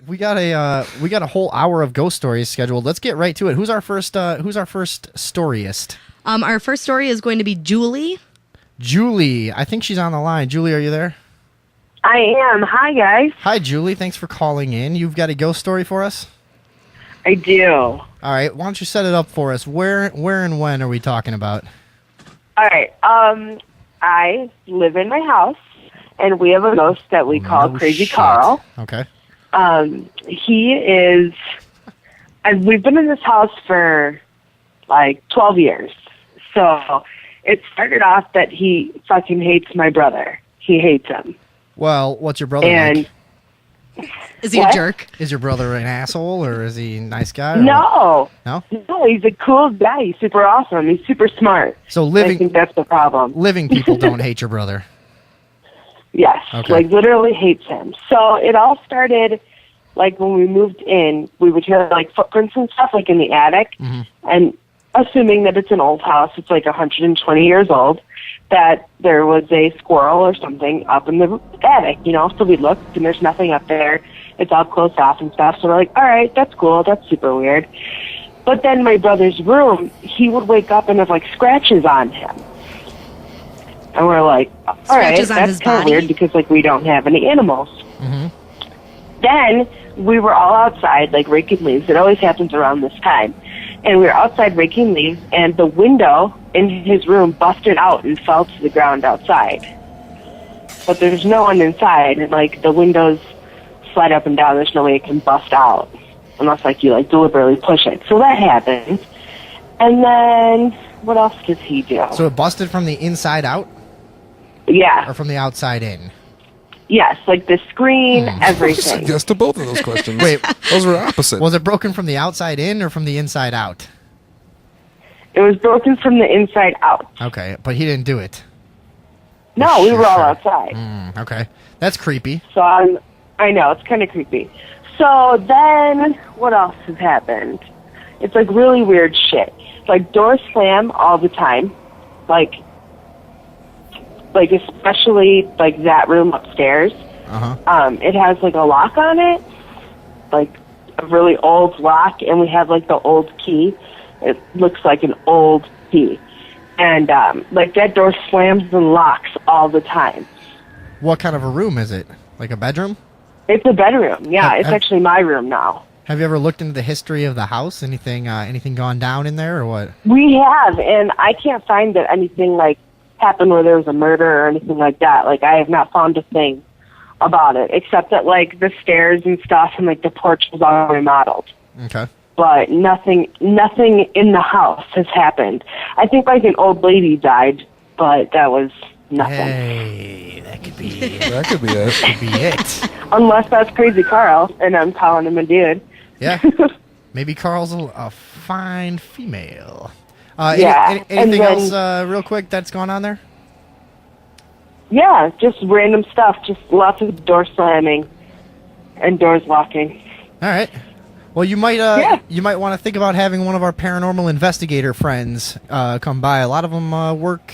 we got a whole hour of ghost stories scheduled. Let's get right to it. Who's our first storyist? Our first story is going to be Julie. Julie, I think she's on the line. Julie, are you there? I am. Hi, guys. Hi, Julie. Thanks for calling in. You've got a ghost story for us? I do. All right. Why don't you set it up for us? Where and when are we talking about? All right. I live in my house, and we have a ghost that we call Crazy shit. Carl. Okay. He is... And we've been in this house for, 12 years. So it started off that he fucking hates my brother. He hates him. Well, what's your brother like? Is he a jerk? Is your brother an asshole, or is he a nice guy? No. No? No, he's a cool guy. He's super awesome. He's super smart. So I think that's the problem. living people don't hate your brother. Yes. Okay. Literally hates him. So it all started, when we moved in, we would hear, footprints and stuff, in the attic. Mm-hmm. And assuming that it's an old house, it's 120 years old, that there was a squirrel or something up in the attic, So we looked, and there's nothing up there. It's all closed off and stuff. So we're like, all right, that's cool. That's super weird. But then my brother's room, he would wake up and have, scratches on him. And we're like, all right, that's kind of weird because, we don't have any animals. Mm-hmm. Then we were all outside, raking leaves. It always happens around this time. And we were outside raking leaves, and the window in his room busted out and fell to the ground outside. But there's no one inside, and, the windows slide up and down. There's no way it can bust out unless, you, deliberately push it. So that happened. And then what else does he do? So it busted from the inside out? Yeah. Or from the outside in? Yes, the screen, everything. Yes to both of those questions. Wait, those were opposite. Was it broken from the outside in or from the inside out? It was broken from the inside out. Okay, but he didn't do it. No, we were all outside. Okay, that's creepy. So I know, it's kind of creepy. So then, what else has happened? It's really weird shit. Doors slam all the time. Especially that room upstairs. Uh-huh. It has a lock on it, a really old lock, and we have the old key. It looks like an old key. And that door slams and locks all the time. What kind of a room is it? Like a bedroom? It's a bedroom. Yeah, it's actually my room now. Have you ever looked into the history of the house? Anything gone down in there or what? We have, and I can't find that anything happened where there was a murder or anything like that. I have not found a thing about it, except that the stairs and stuff and the porch was all remodeled. Okay. But nothing in the house has happened. I think an old lady died, but that was nothing. Hey, that could be That could be it. could be it. Unless that's Crazy Carl, and I'm calling him a dude. Yeah. Maybe Carl's a fine female. Yeah. Anything else real quick that's going on there? Yeah, just random stuff. Just lots of door slamming and doors locking. All right. Well, you might want to think about having one of our paranormal investigator friends come by. A lot of them work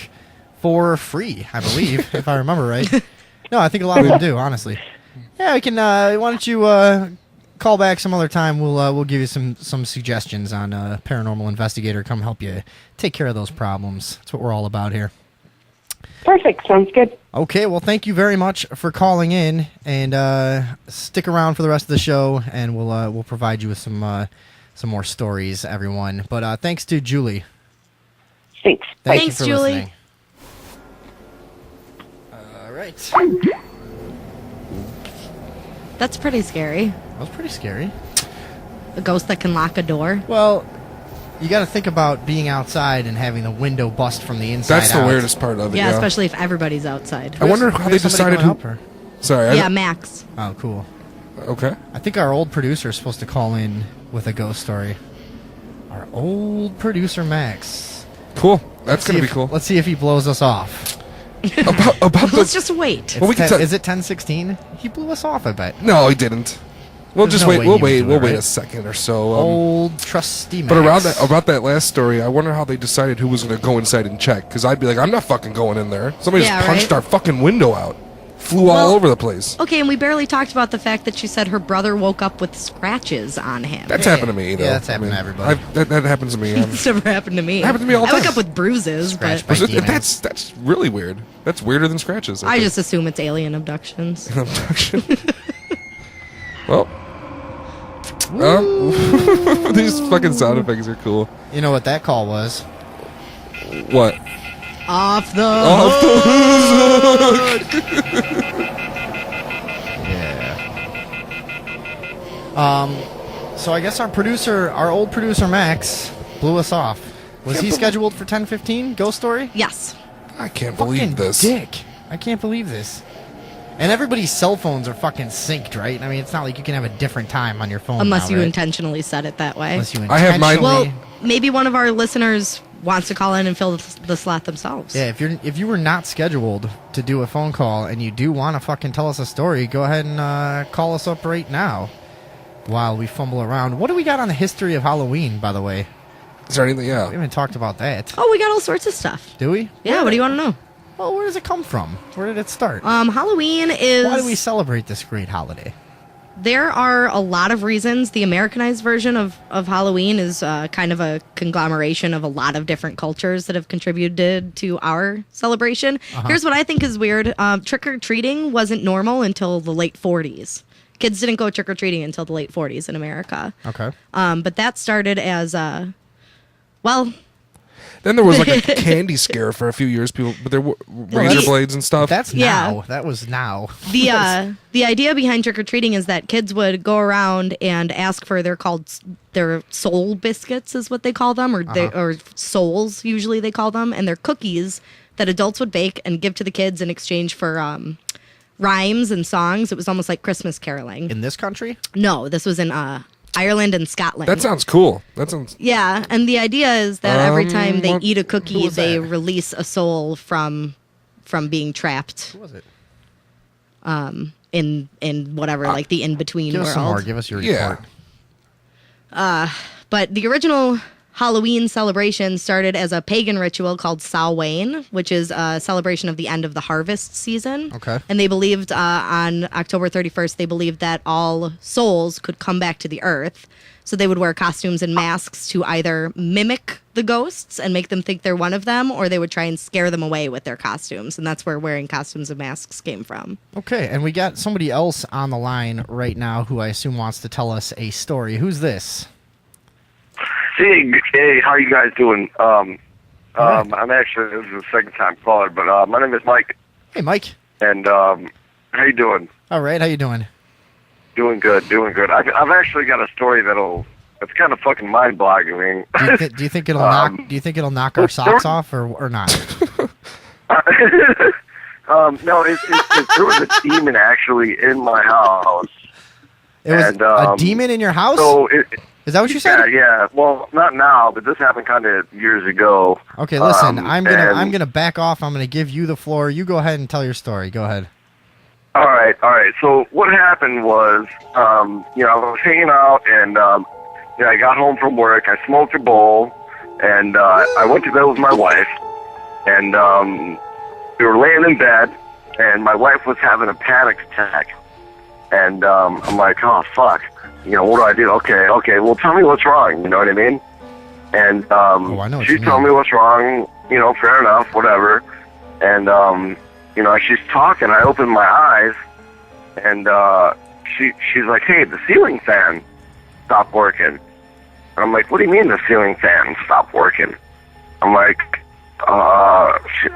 for free, I believe, if I remember right. No, I think a lot of them do, honestly. Yeah, we can. Why don't you call back some other time? We'll give you some suggestions on paranormal investigator. Come help you take care of those problems. That's what we're all about here. Perfect. Sounds good. Okay, well, thank you very much for calling in, and stick around for the rest of the show, and we'll provide you with some more stories, everyone. But thanks to Julie. Thanks. Thank Thanks, you for Julie. listening. All right. That's pretty scary. That was pretty scary. A ghost that can lock a door. Well, you got to think about being outside and having the window bust from the inside That's the out. weirdest part of it. Yeah, Yeah, especially if everybody's outside. I wonder how they decided who. Sorry. Yeah, Max. Oh, cool. Okay. I think our old producer is supposed to call in with a ghost story. Our old producer, Max. Cool. That's gonna be cool. Let's see if he blows us off. about Let's the. just wait. Well, we can Is it 10:16? He blew us off, I bet. No, he didn't. We'll There's just no wait. way We'll he would wait. do We'll it, wait right? a second or so. Old trusty Max. But about that last story, I wonder how they decided who was going to go inside and check. Because I'd be like, I'm not fucking going in there. Somebody Yeah, just punched right? our fucking window out. flew all over the place. Okay, and we barely talked about the fact that she said her brother woke up with scratches on him. That's happened to me, though. Yeah, that's happened to everybody. That happens to me. It's never happened to me. It happens to me all the I wake time. up with bruises, Scratched but by demons. That's really weird. That's weirder than scratches. I think. just assume it's alien abductions. Abduction. Well, these fucking sound effects are cool. You know what that call was? What? Off the Off the Yeah. So I guess our old producer Max, blew us off. Was he scheduled for 10:15? Ghost Story? Yes. I can't Fucking believe this. dick. I can't believe this. And everybody's cell phones are fucking synced, right? I mean, it's not like you can have a different time on your phone. Unless now, you right? intentionally said it that way. Unless you I have mine- intentionally. Well, maybe one of our listeners wants to call in and fill the slot themselves. Yeah, if you were not scheduled to do a phone call and you do want to fucking tell us a story, go ahead and call us up right now while we fumble around. What do we got on the history of Halloween, by the way? Is there anything? We Yeah. haven't talked about that. Oh, we got all sorts of stuff. Do we? Yeah, what do you want to know? Well, where does it come from? Where did it start? Halloween is... Why do we celebrate this great holiday? There are a lot of reasons. The Americanized version of Halloween is kind of a conglomeration of a lot of different cultures that have contributed to our celebration. Here's what I think is weird. Trick-or-treating wasn't normal until the late 40s. Kids didn't go trick-or-treating until the late 40s in America. Okay. But that started as, well... Then there was like a candy scare for a few years. People, but there were razor blades and stuff. That's Yeah. now. That was now. The idea behind trick or treating is that kids would go around and ask for their soul biscuits is what they call them, or souls usually they call them, and they're cookies that adults would bake and give to the kids in exchange for rhymes and songs. It was almost like Christmas caroling. In this country? No, this was in Ireland and Scotland. That sounds cool. That sounds. Yeah, and the idea is that every time they what- eat a who cookie, was they that? release a soul from being trapped Who was it? in whatever, like the in-between Give us some more. world. Give us your Yeah. report. But the original Halloween celebration started as a pagan ritual called Samhain, which is a celebration of the end of the harvest season. Okay. And they believed on October 31st, they believed that all souls could come back to the earth. So they would wear costumes and masks to either mimic the ghosts and make them think they're one of them, or they would try and scare them away with their costumes. And that's where wearing costumes and masks came from. Okay, and we got somebody else on the line right now who I assume wants to tell us a story. Who's this? Hey, how you guys doing? Right. I'm actually, this is the second time calling, but my name is Mike, Hey, Mike. and how you doing? All right, how you doing? Doing good, doing good. I've actually got a story that's kind of fucking mind-boggling. Do you think it'll knock? Do you think it'll knock our socks off or not? No, there was a demon actually in my house. It was And, a demon in your house. So Is that what you said? yeah. Well, not now, but this happened kind of years ago. Okay, listen. and- I'm gonna back off. I'm gonna give you the floor. You go ahead and tell your story. Go ahead. All right. So what happened was, I was hanging out, and I got home from work. I smoked a bowl, and I went to bed with my wife, and we were laying in bed, and my wife was having a panic attack, and I'm like, oh fuck, what do I do? Okay, well tell me what's wrong. You know what I mean? And I know what she you told mean. me what's wrong. Fair enough, whatever, and she's talking. I open my eyes, and she's like, "Hey, the ceiling fan stopped working." And I'm like, "What do you mean the ceiling fan stopped working?" I'm like,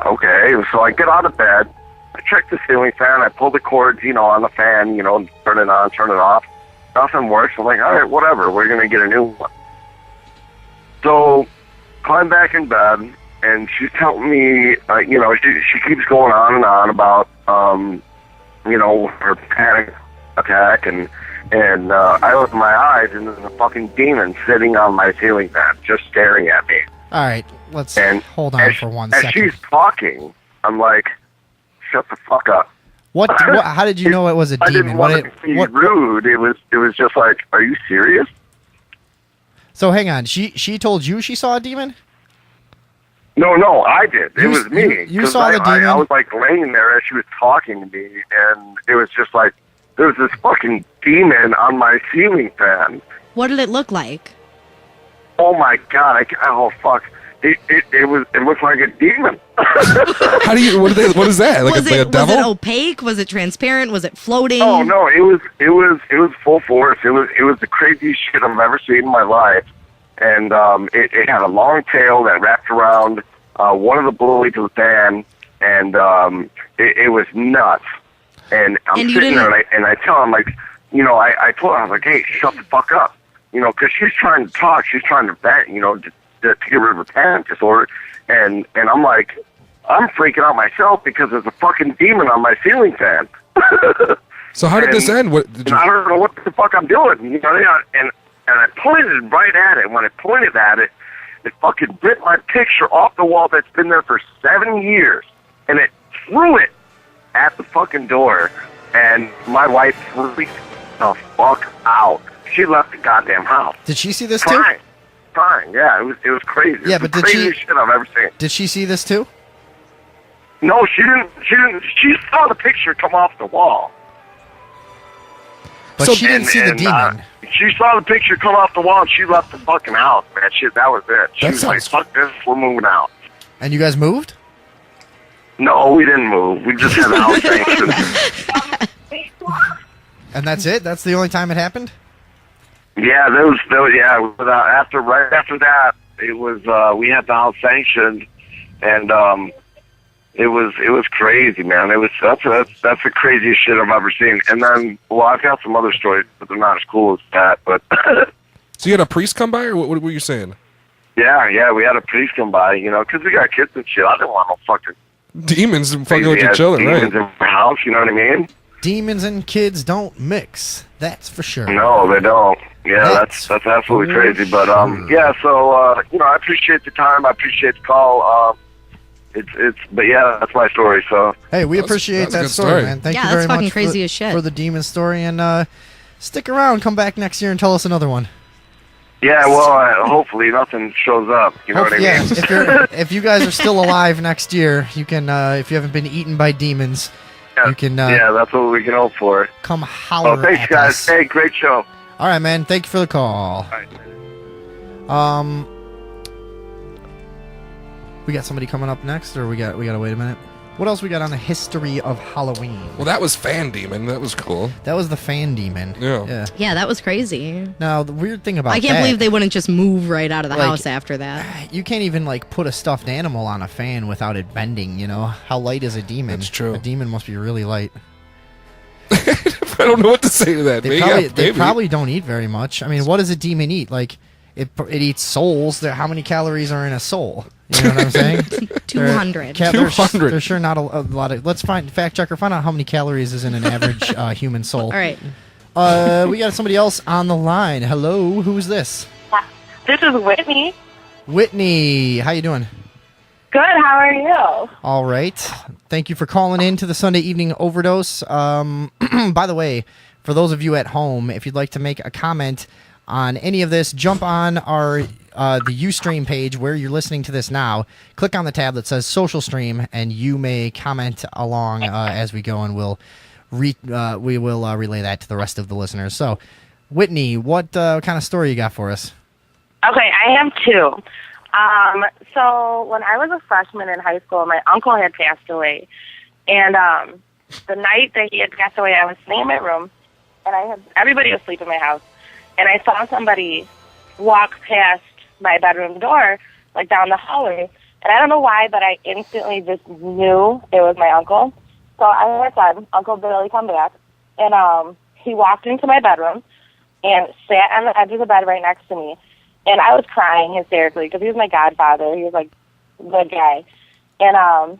"Okay." So I get out of bed. I check the ceiling fan. I pull the cords, on the fan, turn it on, turn it off. Nothing works. I'm like, "All right, whatever. We're gonna get a new one." So climb back in bed. And she's telling me, she keeps going on and on about, her panic attack, and I open my eyes, and there's a fucking demon sitting on my ceiling fan, just staring at me. All right, let's And hold on as, for one as second. she's talking, I'm like, shut the fuck up. What? How did you know it was a I demon? didn't want to be rude. It was just like, are you serious? So hang on. She told you she saw a demon? No, I did. It was me. You 'Cause saw the demon? I was like laying there as she was talking to me, and it was just like there was this fucking demon on my ceiling fan. What did it look like? Oh my god! Oh fuck! It looked like a demon. How do you? What is that? Like Was a devil? it opaque? Was it transparent? Was it floating? Oh no! It was full force. It was the craziest shit I've ever seen in my life. And it had a long tail that wrapped around one of the blades of the fan, and it was nuts. And I'm sitting there, and I tell him, like, you know, I told her, I was like, hey, shut the fuck up. You know, because she's trying to talk. She's trying to vent, you know, to get rid of her panic disorder. And I'm like, I'm freaking out myself because there's a fucking demon on my ceiling fan. So how did this end? What did you... I don't know what the fuck I'm doing. You know, and I pointed right at it. When I pointed at it, it fucking ripped my picture off the wall that's been there for 7 years, and it threw it at the fucking door. And my wife freaked the fuck out. She left the goddamn house. Did she see this too? Crying. Yeah, it was crazy. Yeah, it was but the craziest shit I've ever seen. Did she see this too? No, she didn't. She saw the picture come off the wall. But she didn't see the demon. She saw the picture come off the wall, and she left the fucking house, man. That was it. She was like, fuck this, we're moving out. And you guys moved? No, we didn't move. We just had the house sanctioned. And that's it? That's the only time it happened? Yeah, right after that, it was, we had the house sanctioned, and, it was crazy, man. That's the craziest shit I've ever seen. And then, well, I've got some other stories, but they're not as cool as that. But so you had a priest come by, or what were you saying? Yeah, we had a priest come by, you know, because we got kids and shit. I didn't want no fucking demons fucking with your children, right? Demons in my house, you know what I mean? Demons and kids don't mix. That's for sure. No, they don't. Yeah, that's absolutely crazy. But yeah. So you know, I appreciate the time. I appreciate the call. But yeah, that's my story. So hey, we appreciate that story, man. Thank you very that's fucking much crazy as shit. for the demon story, and stick around. Come back next year and tell us another one. Yeah, well, hopefully nothing shows up. You know what I mean? Yeah, if you guys are still alive next year, you can. If you haven't been eaten by demons, you can. Yeah, that's what we can hope for. Come holler Oh, thanks, at guys. us. Hey, great show. All right, man. Thank you for the call. All right. We got somebody coming up next, or we gotta wait a minute. What else we got on the history of Halloween? Well, that was Fan Demon. That was cool. That was the fan demon. Yeah. Yeah, that was crazy. Now the weird thing about I can't believe they wouldn't just move right out of the Like, house after that. you can't even like put a stuffed animal on a fan without it bending. You know how light is a demon? That's true. A demon must be really light. I don't know what to say to that. They probably don't eat very much. I mean, what does a demon eat? Like, it eats souls. How many calories are in a soul? You know what I'm saying? 200. There's sure not a lot of. Let's fact checker. Find out how many calories is in an average human soul. All right. We got somebody else on the line. Hello, who's this? This is Whitney. Whitney, how you doing? Good, how are you? All right. Thank you for calling in to the Sunday Evening Overdose. By the way, for those of you at home, if you'd like to make a comment on any of this, jump on our the Ustream page where you're listening to this now. Click on the tab that says Social Stream, and you may comment along as we go, and we will relay that to the rest of the listeners. So, Whitney, what kind of story you got for us? Okay, I have two. So when I was a freshman in high school, my uncle had passed away. And the night that he had passed away, I was sitting in my room, and everybody was asleep in my house. And I saw somebody walk past my bedroom door, like down the hallway. And I don't know why, but I instantly just knew it was my uncle. So I went outside, Uncle Billy, come back. And he walked into my bedroom and sat on the edge of the bed right next to me. And I was crying hysterically because he was my godfather. He was, like, the guy. And I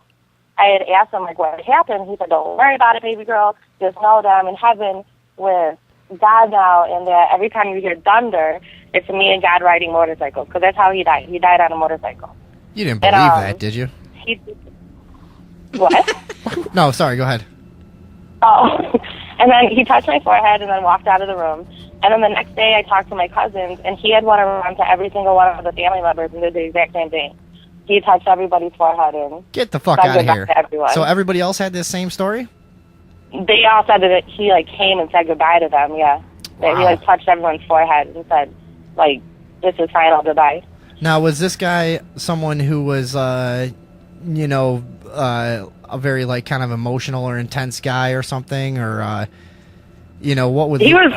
had asked him, like, what happened. He said, don't worry about it, baby girl. Just know that I'm in heaven with God now, and that every time you hear thunder, it's me and God riding motorcycles, because that's how he died. He died on a motorcycle. You didn't believe that, did you? What? No, sorry, go ahead. Oh. And then he touched my forehead and then walked out of the room. And then the next day I talked to my cousins, and he had went around to every single one of the family members and did the exact same thing. he touched everybody's forehead and Get the fuck said out of goodbye here. to everyone. So everybody else had this same story? They all said that he like came and said goodbye to them. Yeah, that he Wow. like touched everyone's forehead and said like, "This is final goodbye." Now, was this guy someone who was, you know, a very like kind of emotional or intense guy or something, or, you know, what would He was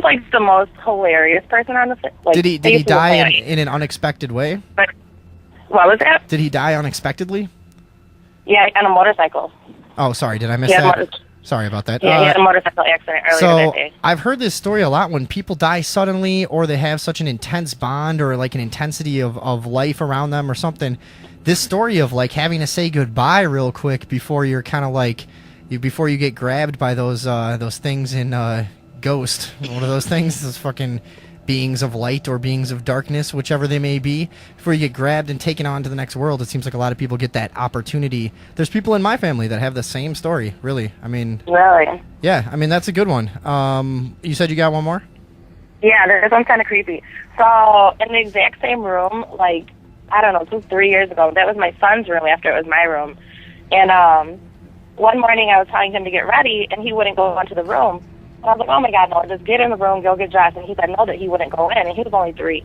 like the most hilarious person on the like. Did he face of the die planet. in an unexpected way? But what was that? Did he die unexpectedly? Yeah, on a motorcycle. Oh, sorry, did I miss He had a that? motor- Sorry about that. Yeah, he had a motorcycle accident earlier So that day. I've heard this story a lot when people die suddenly or they have such an intense bond or like an intensity of life around them or something. This story of like having to say goodbye real quick before you're kind of like before you get grabbed by those things in Ghost. One of those things, those fucking beings of light or beings of darkness, whichever they may be, before you get grabbed and taken on to the next world. It seems like a lot of people get that opportunity. There's people in my family that have the same story, really. I mean, Really? yeah, I mean, that's a good one. You said you got one more? Yeah, this one's kind of creepy. So, in the exact same room, like, I don't know, 2-3 years ago, that was my son's room after it was my room. And one morning I was telling him to get ready, and he wouldn't go into the room. And I was like, oh, my God, no, just get in the room, go get dressed. And he said no, that he wouldn't go in, and he was only 3.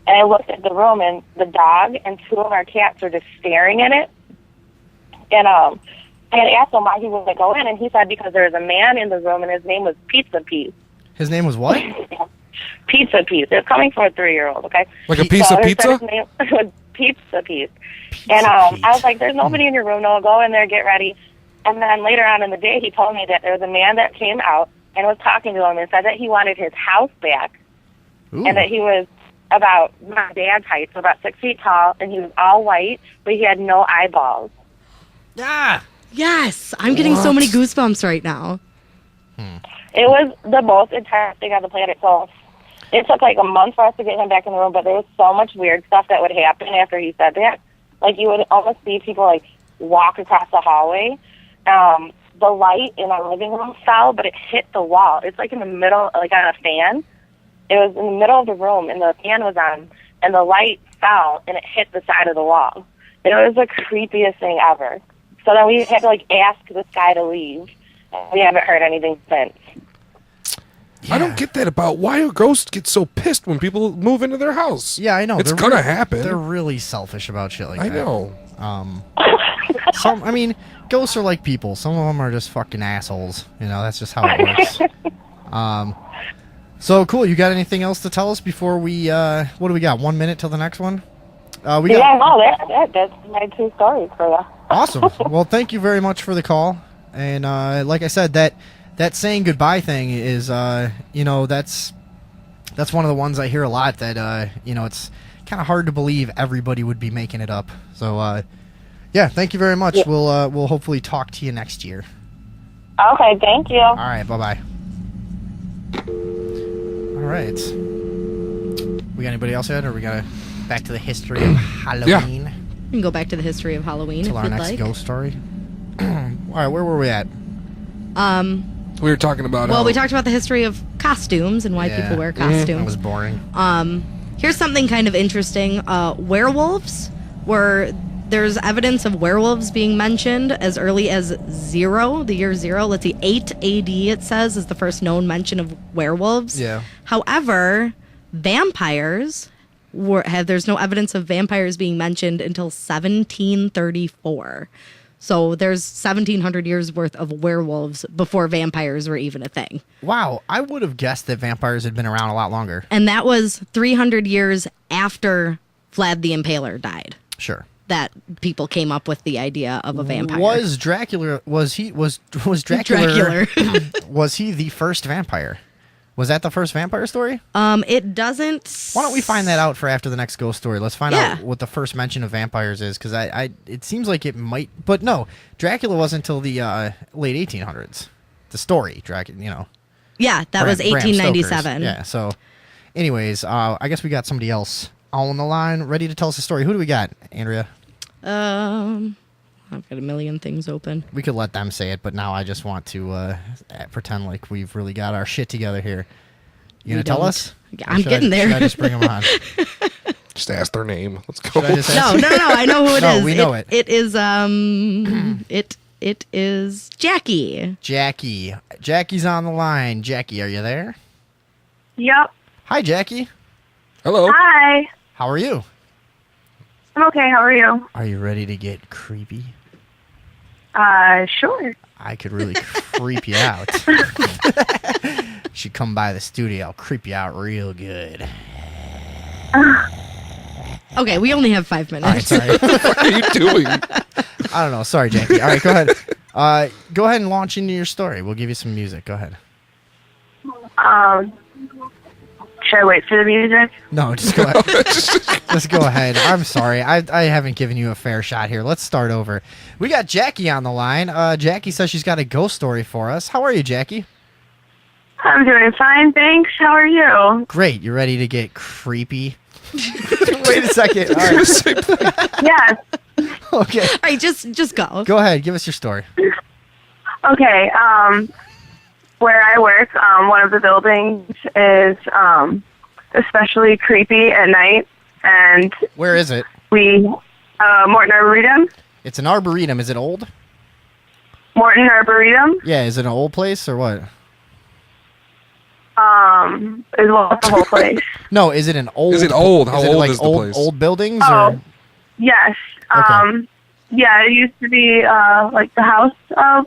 And I looked at the room, and the dog and 2 of our cats were just staring at it. And I had asked him why he wouldn't go in, and he said because there was a man in the room, and his name was Pizza Piece. His name was what? Pizza Piece. It's coming from a 3-year-old, okay? Like a piece of he pizza? said his name was Pizza Piece. And I was like, there's nobody in your room. No, go in there, get ready. And then later on in the day, he told me that there was a man that came out and was talking to him and said that he wanted his house back. Ooh. And that he was about my dad's height, so about 6 feet tall, and he was all white, but he had no eyeballs. Ah! Yes, I'm getting so many goosebumps right now. It was the most intense thing on the planet. So it took like a month for us to get him back in the room, but there was so much weird stuff that would happen after he said that. Like, you would almost see people, like, walk across the hallway. The light in our living room fell, but it hit the wall. It's, like, in the middle, like, on a fan. It was in the middle of the room, and the fan was on, and the light fell, and it hit the side of the wall. It was the creepiest thing ever. So then we had to, like, ask this guy to leave. And we haven't heard anything since. Yeah. I don't get that about why a ghost gets so pissed when people move into their house. Yeah, I know. It's They're gonna re- happen. They're really selfish about shit like I that. know. I mean, ghosts are like people. Some of them are just fucking assholes. You know, that's just how it works. So cool. You got anything else to tell us before we? What do we got? 1 minute till the next one. We got. Yeah, no, that's my 2 stories for you. Awesome. Well, thank you very much for the call. And like I said, that saying goodbye thing is, you know, that's one of the ones I hear a lot. That you know, it's kind of hard to believe everybody would be making it up. So yeah, thank you very much. Yeah. We'll hopefully talk to you next year. Okay, thank you. All right, bye bye. All right. We got anybody else yet, or we got to back to the history of Halloween? You can go back to the history of Halloween Till if our you'd next like. ghost story. All right, where were we at? We were talking about. Well, we talked about the history of costumes and why Yeah. people wear That costumes. was boring. Here's something kind of interesting. Werewolves there's evidence of werewolves being mentioned as early as the year 0. Let's see, 8 AD it says is the first known mention of werewolves. Yeah. However, vampires there's no evidence of vampires being mentioned until 1734. So there's 1700 years worth of werewolves before vampires were even a thing. Wow, I would have guessed that vampires had been around a lot longer. And that was 300 years after Vlad the Impaler died. Sure. That people came up with the idea of a vampire. Was Dracula was Dracula was he the first vampire? Was that the first vampire story? It doesn't. Why don't we find that out for after the next ghost story? Let's find Yeah. out what the first mention of vampires is, because it seems like it might, but no, Dracula wasn't until the late 1800s. The story, Dracula, you know. Yeah, that was Bram 1897. Stoker's. Yeah. So, anyways, I guess we got somebody else on the line ready to tell us a story. Who do we got, Andrea? I've got a million things open. We could let them say it, but now I just want to pretend like we've really got our shit together here. You gonna tell don't. us? Yeah, I'm Or should getting there. Should I just bring them on? Just ask their name. Let's go. Should I just No, ask? no, no. I know who it No, is. we know it. It is it is Jackie. Jackie. Jackie's on the line. Jackie, are you there? Yep. Hi, Jackie. Hello. Hi. How are you? I'm okay. How are you? Are you ready to get creepy? Sure. I could really creep you out. Should come by the studio. I'll creep you out real good. Okay, we only have 5 All right, minutes. sorry. What are you doing? I don't know. Sorry, Jackie. All right, go ahead. Go ahead and launch into your story. We'll give you some music. Go ahead. Should I wait for the music? No, just go ahead. Just go ahead. I'm sorry. I haven't given you a fair shot here. Let's start over. We got Jackie on the line. Jackie says she's got a ghost story for us. How are you, Jackie? I'm doing fine, thanks. How are you? Great. You ready to get creepy? Wait a second. All right. Yes. Okay. All right, just go. Go ahead. Give us your story. Okay. Where I work, one of the buildings is especially creepy at night, and Where is it? Morton Arboretum. It's an arboretum. Is it old? Morton Arboretum. Yeah. Is it an old place or what? Is well the whole place. No. Is it an old? Is it old? How is it old like is the old, place? Old buildings? Oh. Or? Yes. Okay. Yeah, it used to be like the house of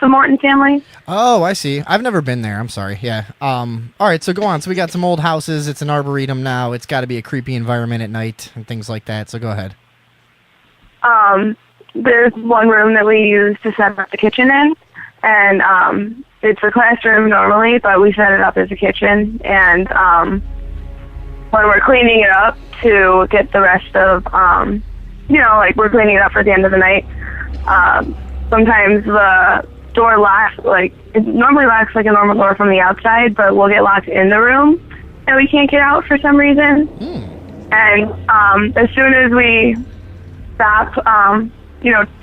the Morton family. Oh, I see. I've never been there. I'm sorry. Yeah. All right. So go on. So we got some old houses. It's an arboretum now. It's got to be a creepy environment at night and things like that. So go ahead. There's one room that we use to set up the kitchen in, and it's a classroom normally, but we set it up as a kitchen. And when we're cleaning it up to get the rest of, like we're cleaning it up for the end of the night, sometimes the door locks, like it normally locks like a normal door from the outside, but we'll get locked in the room and we can't get out for some reason. And as soon as we stop,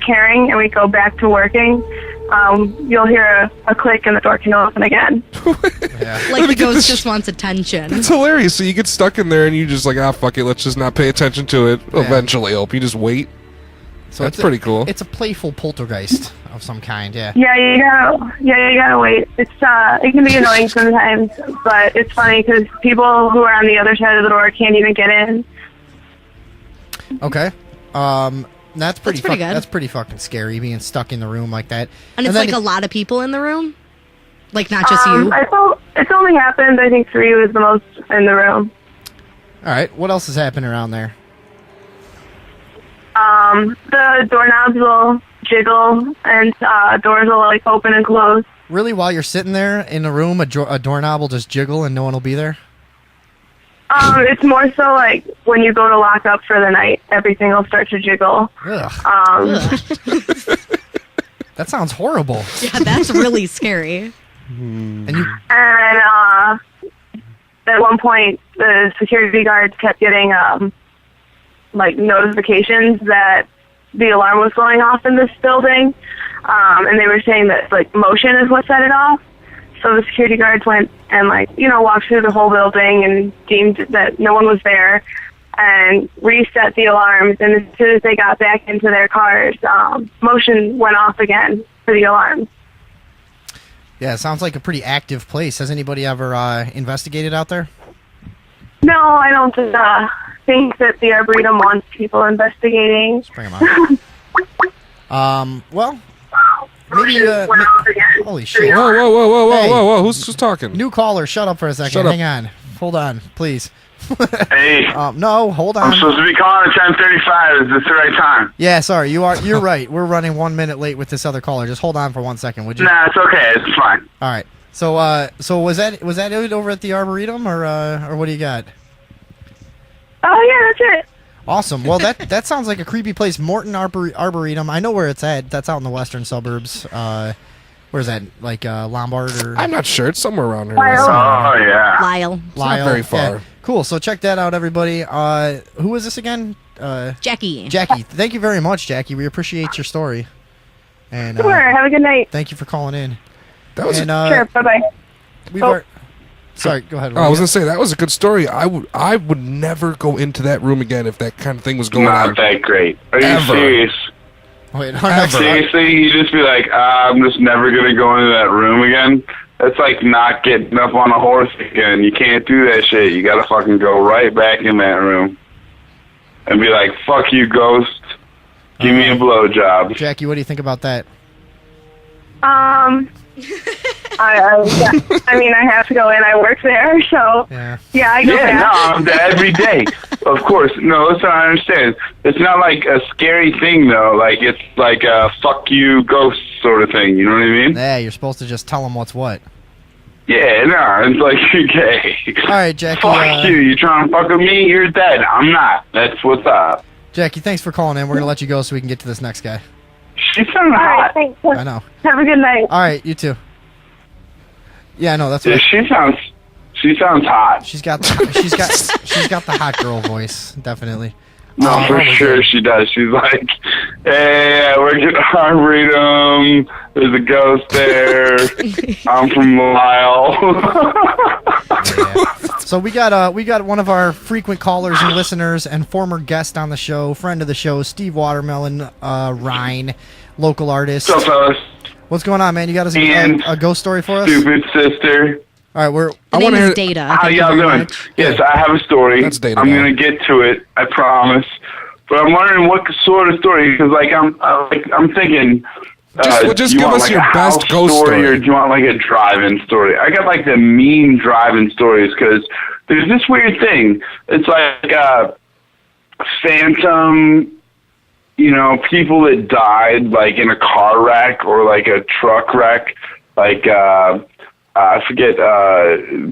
caring and we go back to working, you'll hear a click and the door can open again. Yeah. Like the ghost just wants attention. It's hilarious. So you get stuck in there and you just like, fuck it, let's just not pay attention to it. Yeah. Eventually, hope you just wait. So That's it's pretty cool. It's a playful poltergeist of some kind. Yeah. Yeah, you gotta wait. It's it can be annoying sometimes, but it's funny because people who are on the other side of the door can't even get in. Okay. That's pretty pretty good. That's pretty fucking scary, being stuck in the room like that. And it's then like a lot of people in the room? Like not just you? It's only happened, I think 3 was the most in the room. All right. What else has happened around there? The doorknobs will jiggle and doors will like open and close. Really, while you're sitting there in the room, a doorknob will just jiggle and no one will be there? It's more so like when you go to lock up for the night, everything will start to jiggle. Ugh. Ugh. That sounds horrible. Yeah, that's really scary. And you, And at one point, the security guards kept getting like notifications that the alarm was going off in this building, and they were saying that like motion is what set it off. So the security guards went and walked through the whole building and deemed that no one was there, and reset the alarms. And as soon as they got back into their cars, motion went off again for the alarms. yeah, it sounds like a pretty active place. Has anybody ever investigated out there? No, I don't think that the Arboretum wants people investigating. Let's bring them on. Well, maybe. Went off again. Holy shit! Whoa. Hey. Who's talking? New caller, shut up for a second. Shut up. Hang on. Hold on, please. Hey, No, hold I'm on. supposed to be calling at 10:35. Is this the right time? Yeah, sorry. You're right. We're running 1 minute late with this other caller. Just hold on for 1 second, would you? Nah, it's okay. It's fine. All right. So was that it over at the Arboretum or what do you got? Oh yeah, that's it. Awesome. Well, that sounds like a creepy place. Morton Arboretum. I know where it's at. That's out in the western suburbs. Where's that? Like Lombard or I'm not sure. It's somewhere around here. Lyle. Oh yeah. Lyle. Lyle? very far. Yeah. Cool. So check that out, everybody. Who is this again? Jackie. Jackie. Thank you very much, Jackie. We appreciate your story. And Sure. Have a good night. thank you for calling in. That was And Sure. Bye bye. we've Oh. al- Sorry, go ahead. Oh, I was gonna say that was a good story. I would never go into that room again if that kind of thing was going on. Not that great. Are you Ever. serious? Wait, Seriously, you just be like, I'm just never gonna go into that room again. That's like not getting up on a horse again. You can't do that shit. You gotta fucking go right back in that room and be like, fuck you, ghost. Give me a blowjob. Jackie, what do you think about that? I mean, I have to go in. I work there, so yeah, I go Yeah, back. no, I'm there every day. Of course. No, listen, I understand. It's not like a scary thing, though. Like, it's like a fuck you ghost sort of thing. You know what I mean? Yeah, you're supposed to just tell them what's what. Yeah, no, it's like, okay. All right, Jackie. Fuck you. You trying to fuck with me? You're dead. I'm not. That's what's up. Jackie, thanks for calling in. We're going to let you go so we can get to this next guy. She sounded All right, hot. thanks. I know. Have a good night. All right, you too. Yeah, no, that's Yeah, what she sounds hot. she's got the hot girl voice, definitely. No, for sure she does. She's like, hey, we're getting heart freedom. There's a ghost there. I'm from Lyle. So we got one of our frequent callers and listeners and former guest on the show, friend of the show, Steve Watermelon Rhine, local artist. What's up, fellas? What's going on, man? You got a ghost story for us? Stupid sister. All right, The name is Data. How Thank you y'all very doing? much. Yes, I have a story. That's Data I'm guy. gonna get to it. I promise. But I'm wondering what sort of story, because I'm thinking. Just do you give want us like your a best house ghost story. or do you want like a drive-in story? I got like the mean drive-in stories because there's this weird thing. It's like phantom, people that died like in a car wreck or like a truck wreck, like I forget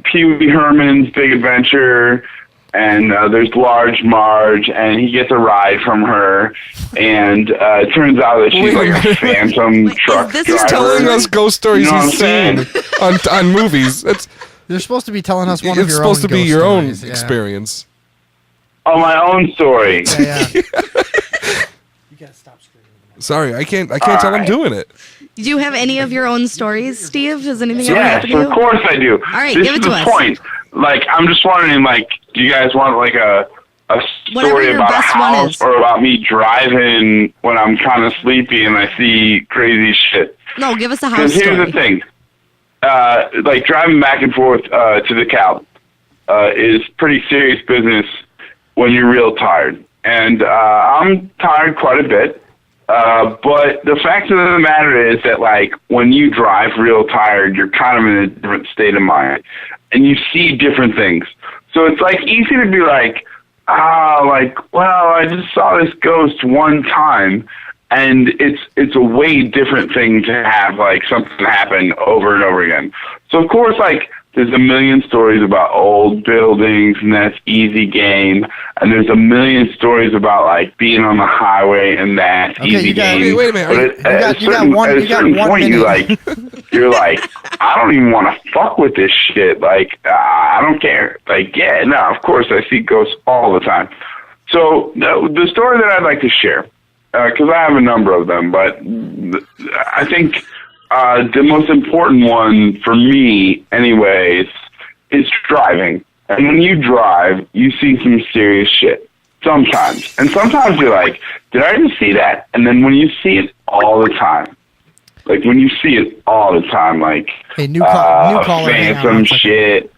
Pee Wee Herman's Big Adventure. And there's Large Marge, and he gets a ride from her, and it turns out that she's like a phantom truck this driver. He's telling us ghost stories You know he's what I'm seen on movies. You're supposed to be telling us one of It's your supposed own to be ghost your own stories, yeah. experience. Oh, my own story. Yeah. Sorry, I can't tell I'm doing it. Did you have any of your own stories, Steve? Has anything ever Yes, happened to you? of course I do. All right, this give it is to the us. point. Like, I'm just wondering, like, do you guys want like a Whatever story your about a best one house is. or about me driving when I'm kind of sleepy and I see crazy shit? No, give us a house Because here's story. the thing. Like, driving back and forth to the Cal is pretty serious business when you're real tired. And I'm tired quite a bit. But the fact of the matter is that, like, when you drive real tired, you're kind of in a different state of mind. And you see different things. So it's, like, easy to be like, well, I just saw this ghost one time. And it's a way different thing to have, like, something happen over and over again. So, of course, like, there's a million stories about old buildings, and that's easy game. And there's a million stories about, like, being on the highway, and that's easy game. Wait a minute. But at a certain point, you're like, I don't even want to fuck with this shit. Like, I don't care. Like, yeah, no, of course, I see ghosts all the time. So the story that I'd like to share, because I have a number of them, but I think the most important one for me, anyways, is driving. And when you drive, you see some serious shit sometimes. And sometimes you're like, did I just see that? And then when you see it all the time, like when you see it all the time, like Hey, new caller, hang on phantom one second. shit,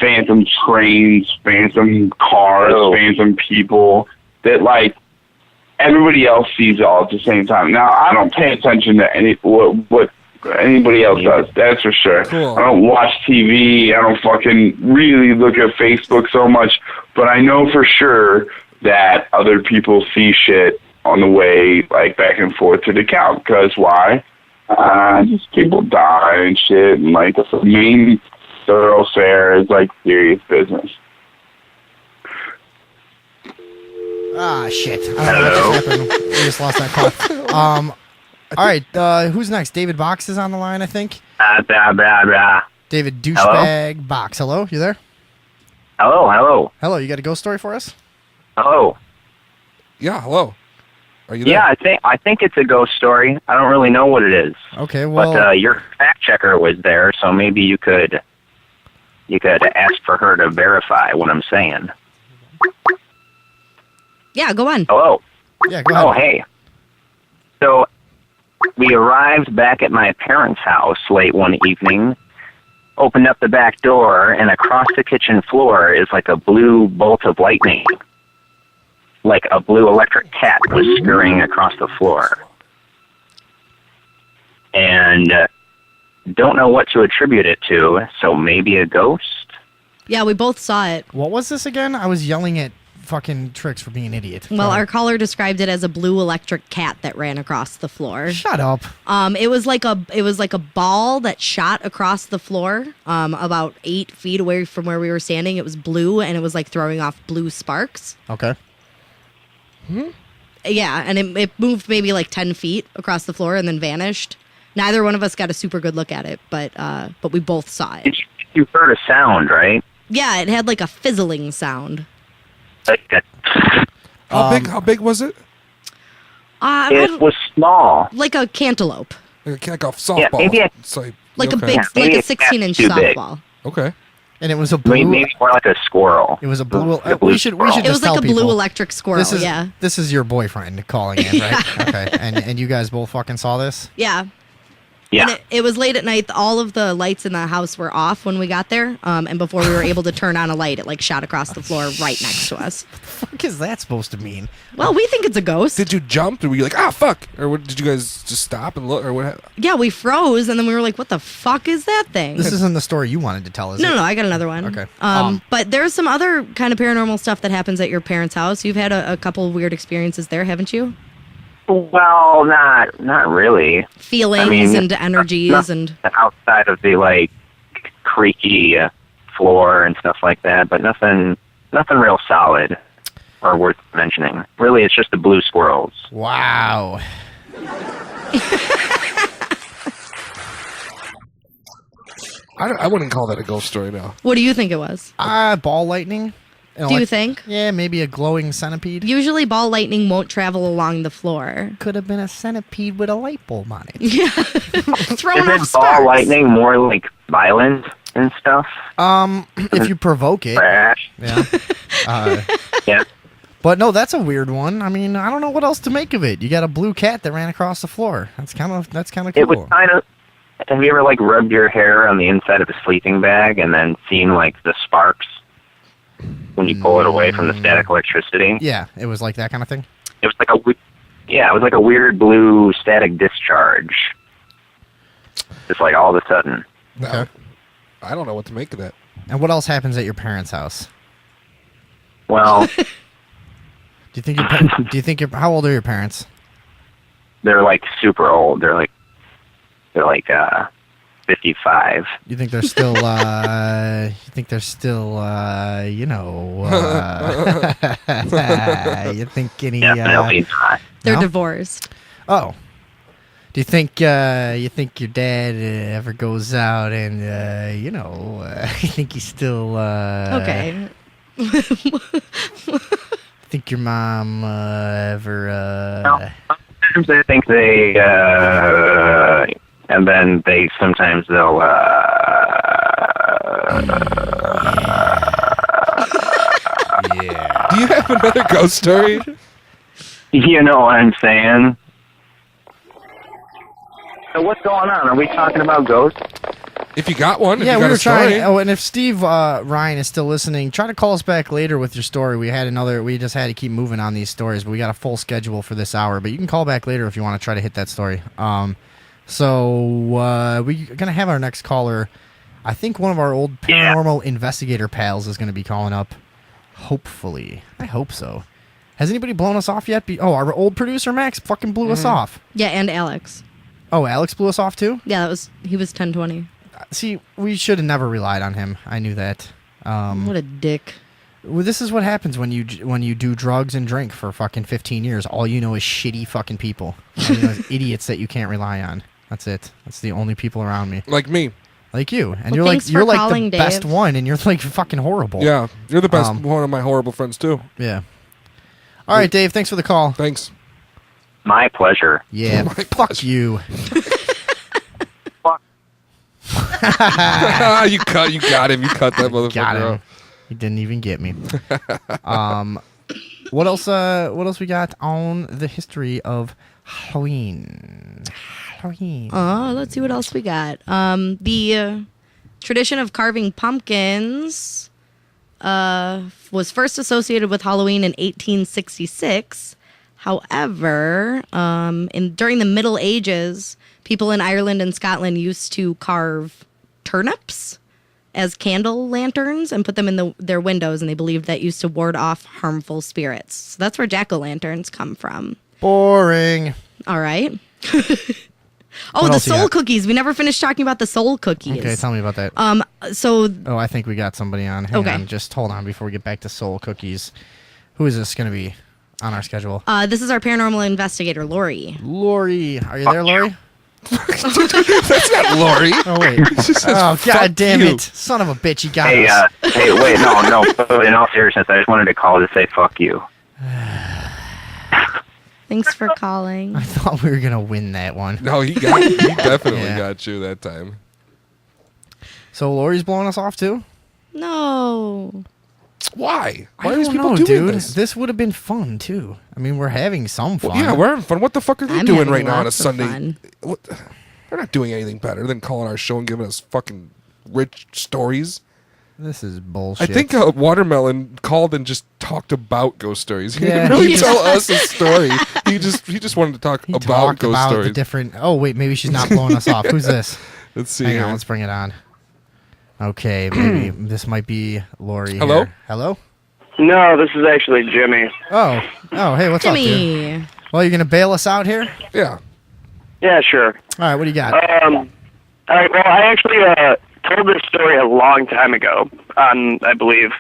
phantom trains, phantom cars, phantom people that like everybody else sees all at the same time. Now, I don't pay attention to what anybody else does. That's for sure. Cool. I don't watch TV. I don't fucking really look at Facebook so much. But I know for sure that other people see shit on the way, like, back and forth to the couch. Because why? Just people die and shit. And, like, the main thoroughfare is, like, serious business. Ah, shit. I don't know what just happened. We just lost that call. All right, who's next? David Box is on the line, I think. David Douchebag Box. Hello, you there? Hello. Hello, you got a ghost story for us? Hello. Yeah, hello. Are you there? Yeah, I think it's a ghost story. I don't really know what it is. Okay, well... But your fact checker was there, so maybe you could you could ask for her to verify what I'm saying. Yeah, go on. Hello. Yeah, go ahead. Oh, hey. So we arrived back at my parents' house late one evening, opened up the back door, and across the kitchen floor is like a blue bolt of lightning. Like a blue electric cat was scurrying across the floor. And don't know what to attribute it to, so maybe a ghost? Yeah, we both saw it. What was this again? I was yelling at fucking Tricks for being an idiot. Well, our caller described it as a blue electric cat that ran across the floor. Shut up. It was like a ball that shot across the floor, about 8 feet away from where we were standing. It was blue, and it was like throwing off blue sparks. Okay. Yeah, and it moved maybe like 10 feet across the floor and then vanished. Neither one of us got a super good look at it, but we both saw it. You heard a sound, right? Yeah, it had like a fizzling sound. Like a, How big was it? it was small. Like a cantaloupe. Like a softball. Yeah, maybe It's like Like okay. a maybe big, like a a cat's 16-inch too big. softball. Okay. And it was a blue. Maybe more like a squirrel. It was a blue. A blue we should squirrel. It just was like tell a blue people. electric squirrel, This is yeah. this is your boyfriend calling in, right? Okay. And you guys both fucking saw this? Yeah. Yeah. And it was late at night. All of the lights in the house were off when we got there. And before we were able to turn on a light, it like shot across the floor right next to us. What the fuck is that supposed to mean? Well, we think it's a ghost. Did you jump? Or were you like, ah, fuck? Or what, did you guys just stop and look? Or what happened? Yeah, we froze, and then we were like, what the fuck is that thing? This isn't the story you wanted to tell, is it? No, I got another one. Okay. But there's some other kind of paranormal stuff that happens at your parents' house. You've had a couple weird experiences there, haven't you? Well, not really. Feelings I mean, and energies and outside of the like creaky floor and stuff like that, but nothing real solid or worth mentioning. Really, it's just the blue squirrels. Wow. I wouldn't call that a ghost story now. what do you think it was? Ball lightning. Do you think? Yeah, maybe a glowing centipede. Usually ball lightning won't travel along the floor. Could have been a centipede with a light bulb on it. Yeah. Throwing off Isn't ball sparks. lightning more like violent and stuff? If you provoke it. Crash. Yeah. Yeah. But no, that's a weird one. I mean, I don't know what else to make of it. You got a blue cat that ran across the floor. That's kind of cool. It was kind of. Have you ever like rubbed your hair on the inside of a sleeping bag and then seen like the sparks when you pull it away from the static electricity? Yeah, it was like that kind of thing. It was like it was like a weird blue static discharge. Just like all of a sudden. No. Okay. I don't know what to make of that. And what else happens at your parents' house? Well, Do you think how old are your parents? they're like super old. They're like 55. You think they're still you think any Definitely not. They're No? divorced. Oh. Do you think your dad ever goes out and you think he's still Okay. think your mom ever No. Sometimes I think they, and then sometimes they'll, yeah. Do you have another ghost story? you know what I'm saying? So what's going on? Are we talking about ghosts? If you got one, if Yeah, you we got were a story. trying. Oh, and if Steve Ryan is still listening, try to call us back later with your story. We just had to keep moving on these stories, but we got a full schedule for this hour. But you can call back later if you want to try to hit that story. So we're gonna have our next caller. I think one of our old paranormal investigator pals is gonna be calling up. Hopefully, I hope so. Has anybody blown us off yet? Our old producer Max fucking blew us off. Yeah, and Alex. Oh, Alex blew us off too. Yeah, he was 1020. See, we should have never relied on him. I knew that. What a dick. Well, this is what happens when you do drugs and drink for fucking 15 years. All you know is shitty fucking people. All you know is idiots that you can't rely on. That's it. That's the only people around me. Like me. Like you. And Well, thanks you're for like the calling, best Dave. one, and you're like fucking horrible. Yeah, you're the best one of my horrible friends too. Yeah. All right, Dave. Thanks for the call. Thanks. My pleasure. Yeah. My fuck pleasure. you. Fuck. You got him. You cut that motherfucker Got him. off. He didn't even get me. What else? What else we got on the history of Halloween? Let's see what else we got. The tradition of carving pumpkins was first associated with Halloween in 1866. However, during the Middle Ages, people in Ireland and Scotland used to carve turnips as candle lanterns and put them in their windows, and they believed that used to ward off harmful spirits. So that's where jack-o'-lanterns come from. Boring. All right. What The else you soul got? cookies. We never finished talking about the soul cookies. Okay, tell me about that. So I think we got somebody on. Hang Okay. on, just hold on before we get back to soul cookies. Who is this going to be on our schedule? this is our paranormal investigator, Lori. Lori. Are you there, Lori? That's not Lori. Oh, wait. Oh, God damn it. Son of a bitch, you got us. Hey, wait, no. In all seriousness, I just wanted to call to say fuck you. Thanks for calling. I thought we were going to win that one. No, he definitely Yeah. got you that time. So Lori's blowing us off, too? No. Why? I Why are these don't people know, doing dude. this? Would have been fun, too. I mean, we're having some fun. Well, yeah, we're having fun. What the fuck are they I'm doing having right now on a lots of Sunday? fun. What? They're not doing anything better than calling our show and giving us fucking rich stories. This is bullshit. I think Watermelon called and just talked about ghost stories. He Yeah. didn't really tell us a story. He just wanted to talk He about talked ghost about stories. the different... Oh, wait, maybe she's not blowing us off. Who's this? Let's see. Hang here. on, let's bring it on. Okay, maybe this might be Lori. Hello? Here. Hello? No, this is actually Jimmy. Oh, hey, what's up, dude? Jimmy. Well, you're gonna bail us out here? Yeah. Yeah, sure. All right, what do you got? All right, well, I actually told this story a long time ago I believe,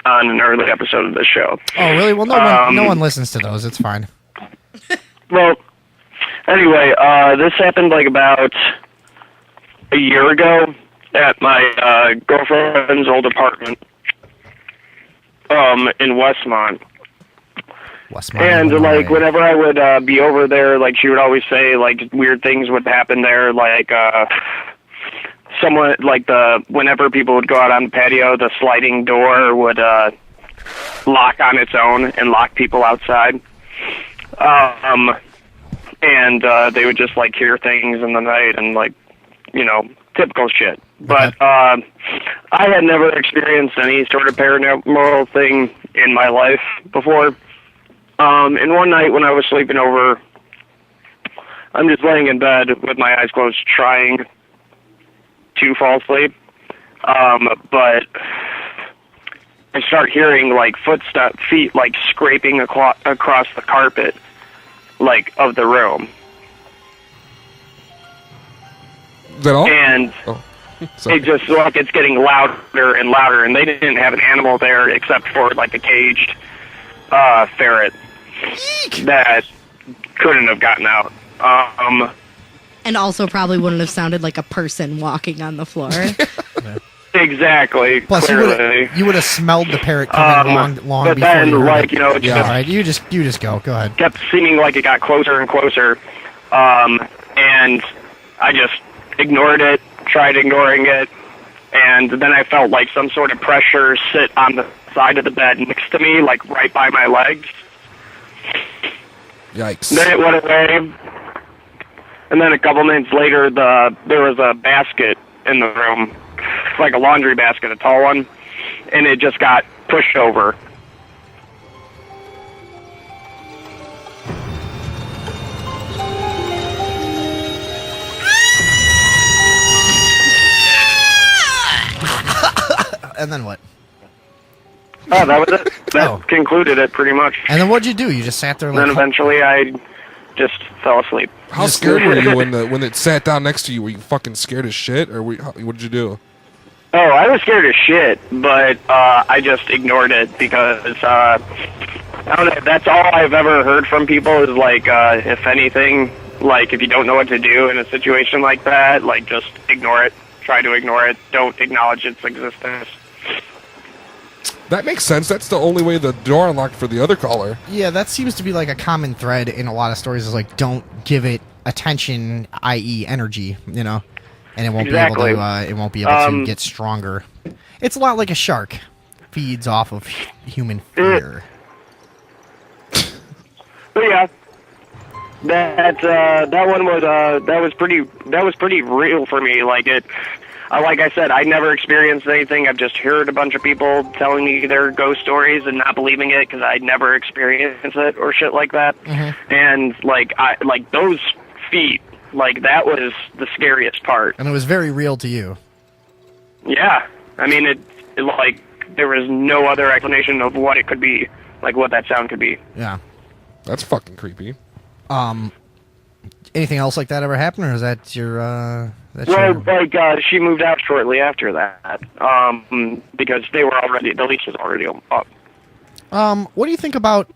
on an early episode of the show. Oh, really? Well, no one listens to those. It's fine. Well, anyway, this happened like about a year ago at my girlfriend's old apartment in Westmont. And like whenever I would be over there, like she would always say like weird things would happen there, like someone like whenever people would go out on the patio, the sliding door would lock on its own and lock people outside. And they would just like hear things in the night and like, you know, typical shit. But I had never experienced any sort of paranormal thing in my life before. And one night when I was sleeping over, I'm just laying in bed with my eyes closed, trying to fall asleep. But I start hearing like feet like scraping across the carpet, like of the room. Is that all? And it just like it's getting louder and louder, and they didn't have an animal there except for like a caged ferret that couldn't have gotten out. And also probably wouldn't have sounded like a person walking on the floor. Exactly. Plus, clearly. you would have smelled the parrot coming long but before then, you heard like, it. you know, it Yeah, just all right, you just go. Go ahead. kept seeming like it got closer and closer. And I just ignored it, tried ignoring it, and then I felt like some sort of pressure sit on the side of the bed next to me, like right by my legs. Yikes. Then it went away, and then a couple minutes later, there was a basket in the room, like a laundry basket, a tall one, and it just got pushed over. And then what? Oh, that was it. That Oh. concluded it pretty much. And then what'd you do? You just sat there And then like... eventually I just fell asleep. How scared were you when it sat down next to you? Were you fucking scared as shit, or what did you do? Oh, I was scared as shit, but I just ignored it because I don't know. That's all I've ever heard from people is like, if anything, like if you don't know what to do in a situation like that, like just ignore it. Try to ignore it. Don't acknowledge its existence. That makes sense. That's the only way the door unlocked for the other caller. Yeah, that seems to be like a common thread in a lot of stories is like, don't give it attention, i.e. energy, you know? and it won't Exactly. be able to. It won't be able to get stronger. It's a lot like a shark. Feeds off of human fear. But yeah, that one was pretty real for me. Like like I said, I never experienced anything. I've just heard a bunch of people telling me their ghost stories and not believing it because I'd never experienced it or shit like that. Mm-hmm. And like those feet, like that was the scariest part. And it was very real to you. Yeah, I mean it like there was no other explanation of what it could be, like what that sound could be. Yeah. That's fucking creepy. Anything else like that ever happen, or is that your? She moved out shortly after that, because the lease was already up. What do you think about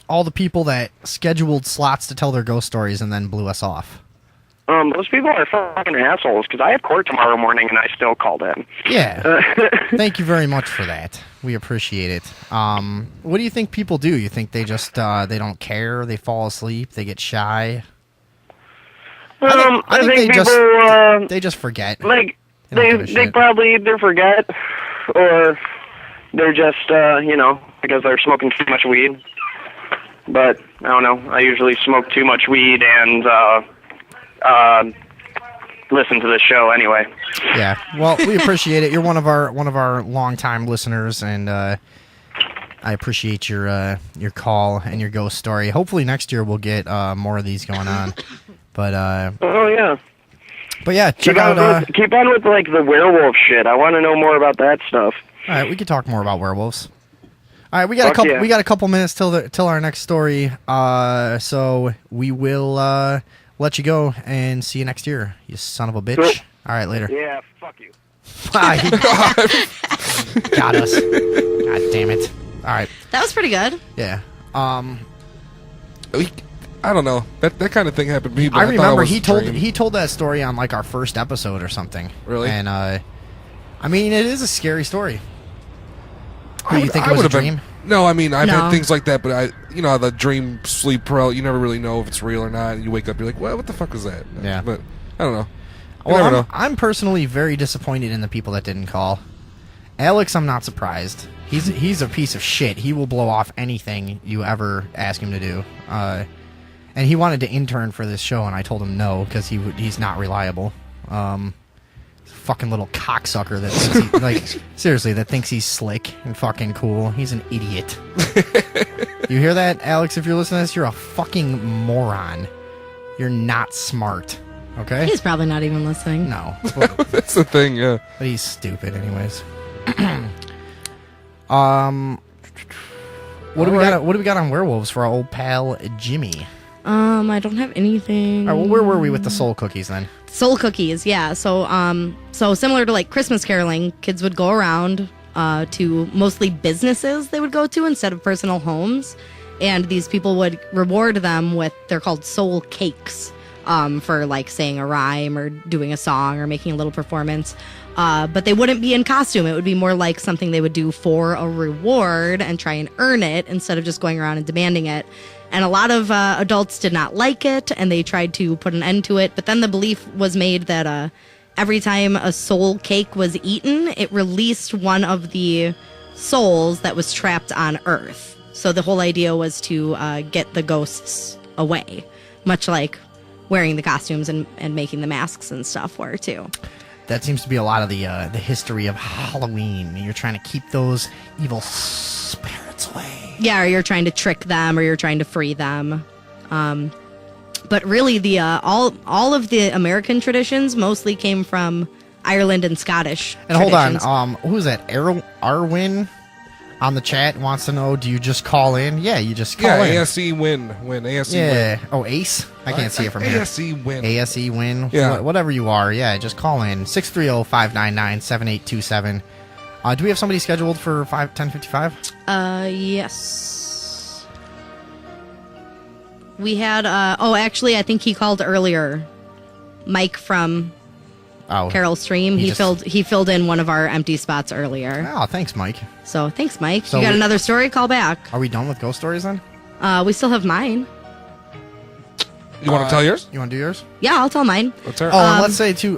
all the people that scheduled slots to tell their ghost stories and then blew us off? Those people are fucking assholes, because I have court tomorrow morning and I still called in. Yeah. Thank you very much for that. We appreciate it. What do you think people do? You think they just, they don't care, they fall asleep, they get shy? I think they just forget. Like, they probably either forget, or they're just, because they're smoking too much weed. But, I don't know, I usually smoke too much weed and, listen to this show anyway. Yeah, well, we appreciate it. You're one of our longtime listeners, and I appreciate your call and your ghost story. Hopefully next year we'll get more of these going on. But oh yeah. But yeah, keep on with like the werewolf shit. I want to know more about that stuff. All right, we can talk more about werewolves. All right, we got a couple minutes till our next story. So we will let you go and see you next year, you son of a bitch. Cool. All right, later. Yeah, fuck you. Got us. God damn it. All right. That was pretty good. Yeah. I don't know. That kind of thing happened to me. But I remember he told that story on like our first episode or something. Really? And I mean, it is a scary story. You think it was a dream? No, I mean, I've had things like that, but the dream sleep paralysis, you never really know if it's real or not. And you wake up, you're like, what the fuck was that? Yeah. But I don't know. Well, I'm personally very disappointed in the people that didn't call. Alex, I'm not surprised. He's a piece of shit. He will blow off anything you ever ask him to do. And he wanted to intern for this show, and I told him no because he's not reliable. Fucking little cocksucker that thinks seriously, that thinks he's slick and fucking cool. He's an idiot. You hear that, Alex? If you're listening to this, you're a fucking moron. You're not smart. Okay? He's probably not even listening. No. That's the thing, yeah. But he's stupid anyways. What do we got on werewolves for our old pal Jimmy? I don't have anything. All right, well, where were we with the soul cookies then? Soul cookies, yeah. So similar to like Christmas caroling, kids would go around to mostly businesses they would go to instead of personal homes, and these people would reward them with, they're called soul cakes, for like saying a rhyme or doing a song or making a little performance. But they wouldn't be in costume. It would be more like something they would do for a reward and try and earn it instead of just going around and demanding it. And a lot of adults did not like it, and they tried to put an end to it. But then the belief was made that every time a soul cake was eaten, it released one of the souls that was trapped on Earth. So the whole idea was to get the ghosts away, much like wearing the costumes and making the masks and stuff were, too. That seems to be a lot of the history of Halloween. You're trying to keep those evil spirits away. Yeah, or you're trying to trick them, or you're trying to free them. But really, the all of the American traditions mostly came from Ireland and Scottish. And traditions. hold on, who's that? Arwin on the chat wants to know: do you just call in? Yeah, you just call in. Yeah, ASE win, ASE yeah. win. Oh, Ace. I can't see it from here. ASE win. ASE win. Yeah. Whatever you are. Yeah, just call in 630-599-7827. Do we have somebody scheduled for 10:55? Yes. We had, actually, I think he called earlier. Mike from Carol's Stream. He filled in one of our empty spots earlier. Oh, thanks, Mike. So, thanks, Mike. So you got another story? Call back. Are we done with ghost stories then? We still have mine. You want to tell yours? You want to do yours? Yeah, I'll tell mine. Let's hear it. Oh, and let's say too,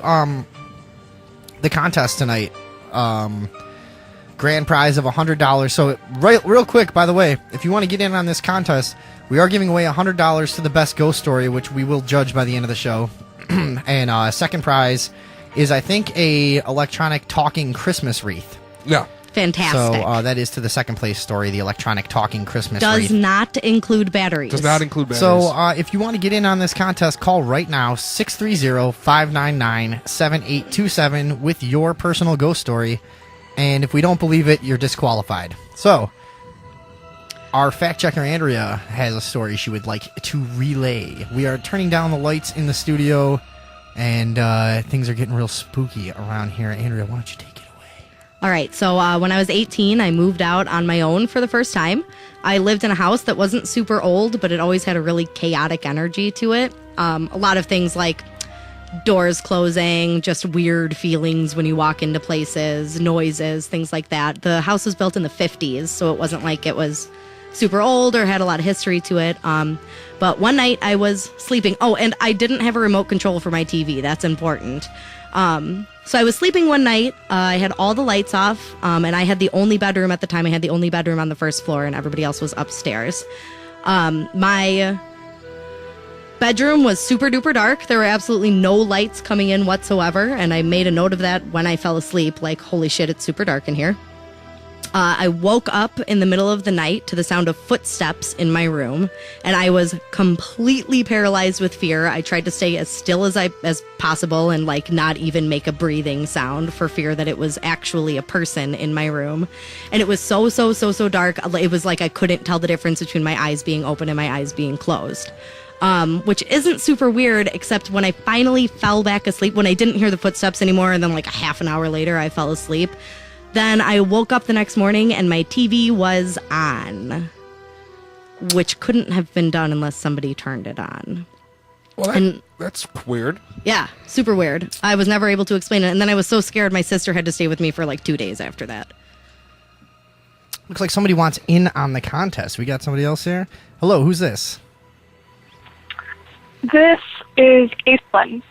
the contest tonight, grand prize of $100. So, real quick, by the way, if you want to get in on this contest, we are giving away $100 to the best ghost story, which we will judge by the end of the show. And second prize is, I think, a electronic talking Christmas wreath. Yeah. Fantastic. So that is to the second place story, the electronic talking Christmas Does wreath. not include batteries. Does not include batteries. So if you want to get in on this contest, call right now, 630-599-7827 with your personal ghost story. And if we don't believe it, you're disqualified. So, our fact checker Andrea has a story she would like to relay. We are turning down the lights in the studio, and things are getting real spooky around here. Andrea, why don't you take it away? All right. So when I was 18, I moved out on my own for the first time. I lived in a house that wasn't super old, but it always had a really chaotic energy to it. A lot of things like doors closing, just weird feelings when you walk into places, noises, things like that. The house was built in the 50s, so it wasn't like it was super old or had a lot of history to it. But one night I was sleeping. Oh, and I didn't have a remote control for my TV. That's important. So I was sleeping one night. I had all the lights off, and I had the only bedroom at the time. I had the only bedroom on the first floor, and everybody else was upstairs. My bedroom was super duper dark. There were absolutely no lights coming in whatsoever, and I made a note of that when I fell asleep, like, holy shit, it's super dark in here. I woke up in the middle of the night to the sound of footsteps in my room, and I was completely paralyzed with fear. I tried to stay as still as possible and like not even make a breathing sound for fear that it was actually a person in my room. And it was so dark. It was like I couldn't tell the difference between my eyes being open and my eyes being closed. Which isn't super weird, except when I finally fell back asleep, when I didn't hear the footsteps anymore, and then like a half an hour later I fell asleep. Then I woke up the next morning and my TV was on, which couldn't have been done unless somebody turned it on. Well, that's weird. Yeah, super weird. I was never able to explain it. And then I was so scared my sister had to stay with me for like 2 days after that. Looks like somebody wants in on the contest. We got somebody else here. Hello, who's this? This is Aislinn.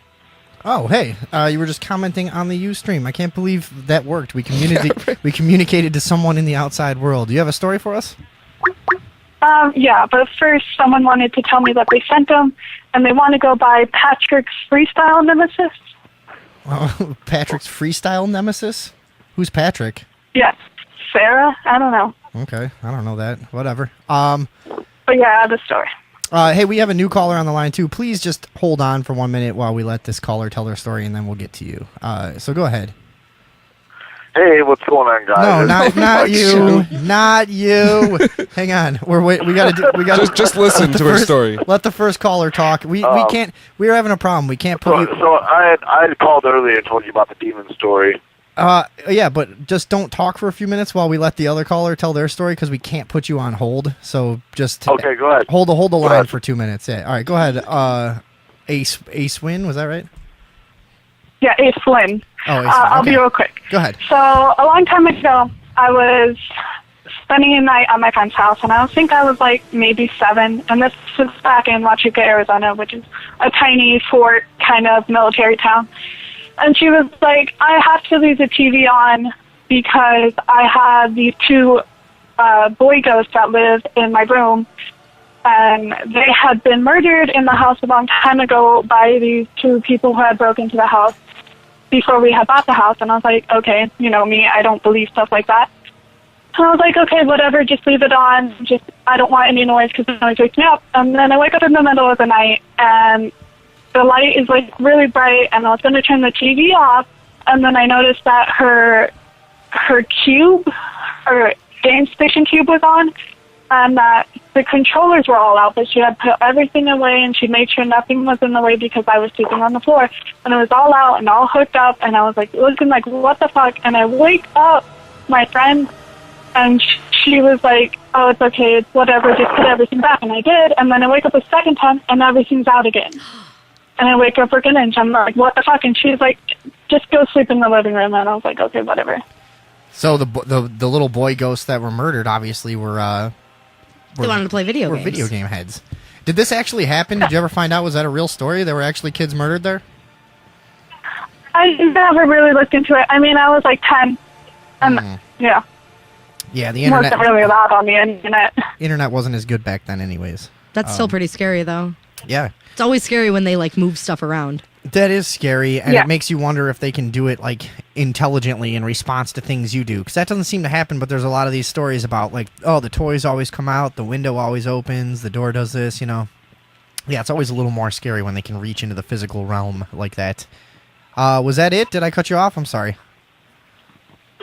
Oh, hey, you were just commenting on the Ustream. I can't believe that worked. We communicated to someone in the outside world. Do you have a story for us? Yeah, but first someone wanted to tell me that they sent them, and they want to go by Patrick's Freestyle Nemesis. Patrick's Freestyle Nemesis? Who's Patrick? Yes, Sarah? I don't know. Okay, I don't know that. Whatever. But yeah, the story. Hey, we have a new caller on the line, too. Please just hold on for 1 minute while we let this caller tell their story, and then we'll get to you. So go ahead. Hey, what's going on, guys? No, not you. Not you. Hang on. We gotta just listen to her story. Let the first caller talk. We can't. We're having a problem. We can't put you. So I had called earlier and told you about the demon story. Yeah, but just don't talk for a few minutes while we let the other caller tell their story, because we can't put you on hold. So just okay, go ahead. Hold the line for 2 minutes. Yeah. All right, go ahead. Aislinn, was that right? Yeah, Aislinn. Oh, Aislinn. I'll Okay. be real quick. Go ahead. So a long time ago, I was spending a night at my friend's house, and I think I was like maybe 7, and this was back in Huachuca, Arizona, which is a tiny fort kind of military town. And she was like, I have to leave the TV on because I have these 2 boy ghosts that live in my room, and they had been murdered in the house a long time ago by these 2 people who had broken into the house before we had bought the house. And I was like, okay, you know me, I don't believe stuff like that. And I was like, okay, whatever, just leave it on. I don't want any noise because the noise wakes me up. And then I wake up in the middle of the night, and the light is like really bright, and I was going to turn the TV off, and then I noticed that her cube, her game station cube was on, and that the controllers were all out, but she had put everything away, and she made sure nothing was in the way because I was sleeping on the floor, and it was all out and all hooked up, and I was like looking like, what the fuck? And I wake up my friend, and she was like, oh, it's okay, it's whatever, just put everything back, and I did, and then I wake up a second time, and everything's out again. And I wake up again, and I'm like, what the fuck? And she's like, just go sleep in the living room. And I was like, okay, whatever. So the little boy ghosts that were murdered obviously were they wanted to play video games. Video game heads. Did this actually happen? Did you ever find out? Was that a real story? There were actually kids murdered there? I never really looked into it. I mean, I was like 10. And, yeah. Yeah, the internet. Wasn't really allowed on the internet. Internet wasn't as good back then anyways. That's still pretty scary, though. Yeah. It's always scary when they, like, move stuff around. That is scary, and Yeah. it makes you wonder if they can do it, like, intelligently in response to things you do. Because that doesn't seem to happen, but there's a lot of these stories about, like, oh, the toys always come out, the window always opens, the door does this, you know. Yeah, it's always a little more scary when they can reach into the physical realm like that. Was that it? Did I cut you off? I'm sorry.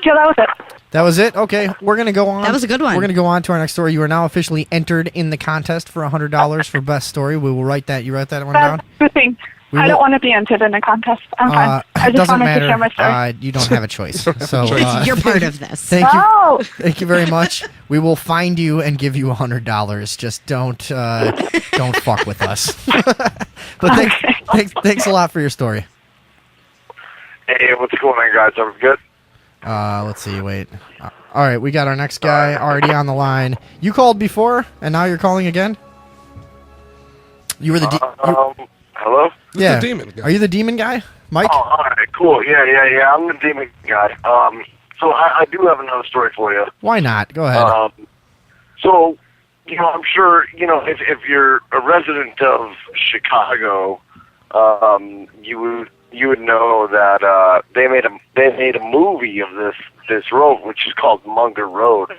Yeah, that was it. That was it? Okay, we're going to go on. That was a good one. We're going to go on to our next story. You are now officially entered in the contest for $100 for best story. We will write that. You write that one down? That's the thing. I don't want to be entered in a contest. I'm fine. I just doesn't wanted matter. to share my story. You don't have a choice. So You're part of this. Thank you. Oh! Thank you very much. We will find you and give you $100. Just don't fuck with us. But thanks a lot for your story. Hey, what's going on, guys? Everything good? Let's see. Wait. All right, we got our next guy already on the line. You called before, and now you're calling again? You were the hello? yeah. The demon guy. Are you the demon guy, Mike? Oh, all right, cool. Yeah. I'm the demon guy. So I do have another story for you. Why not? Go ahead. So, I'm sure, if you're a resident of Chicago, you would know that they made a movie of this road, which is called Munger Road.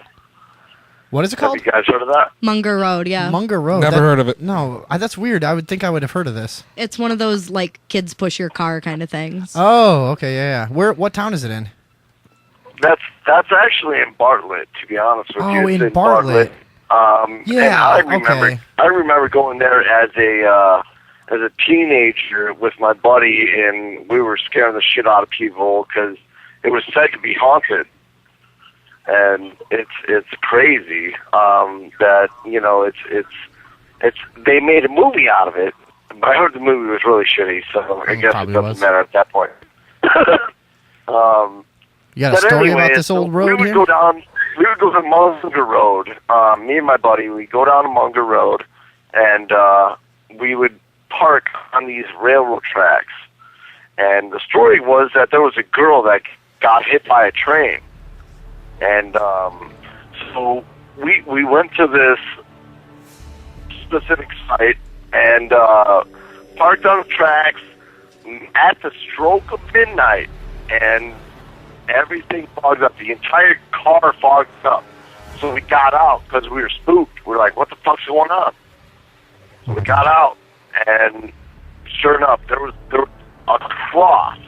What is it called? Have you guys heard of that? Munger Road, yeah. Munger Road. Never heard of it. No, that's weird. I would think I would have heard of this. It's one of those, like, kids push your car kind of things. Oh, okay, yeah. What town is it in? That's actually in Bartlett, to be honest with you. Oh, It's in Bartlett. Yeah, and okay. I remember going there as a teenager with my buddy, and we were scaring the shit out of people because it was said to be haunted. And it's crazy that it's they made a movie out of it, but I heard the movie was really shitty, so I guess it doesn't matter at that point. You got a story about this old road we would here? We would go to Munger Road. Me and my buddy, we go down to Munger Road, and we would park on these railroad tracks. And the story was that there was a girl that got hit by a train. And so we went to this specific site and parked on the tracks at the stroke of midnight, and everything fogged up. The entire car fogged up. So we got out because we were spooked. We were like, what the fuck's going on? So we got out, and sure enough, there was a cross,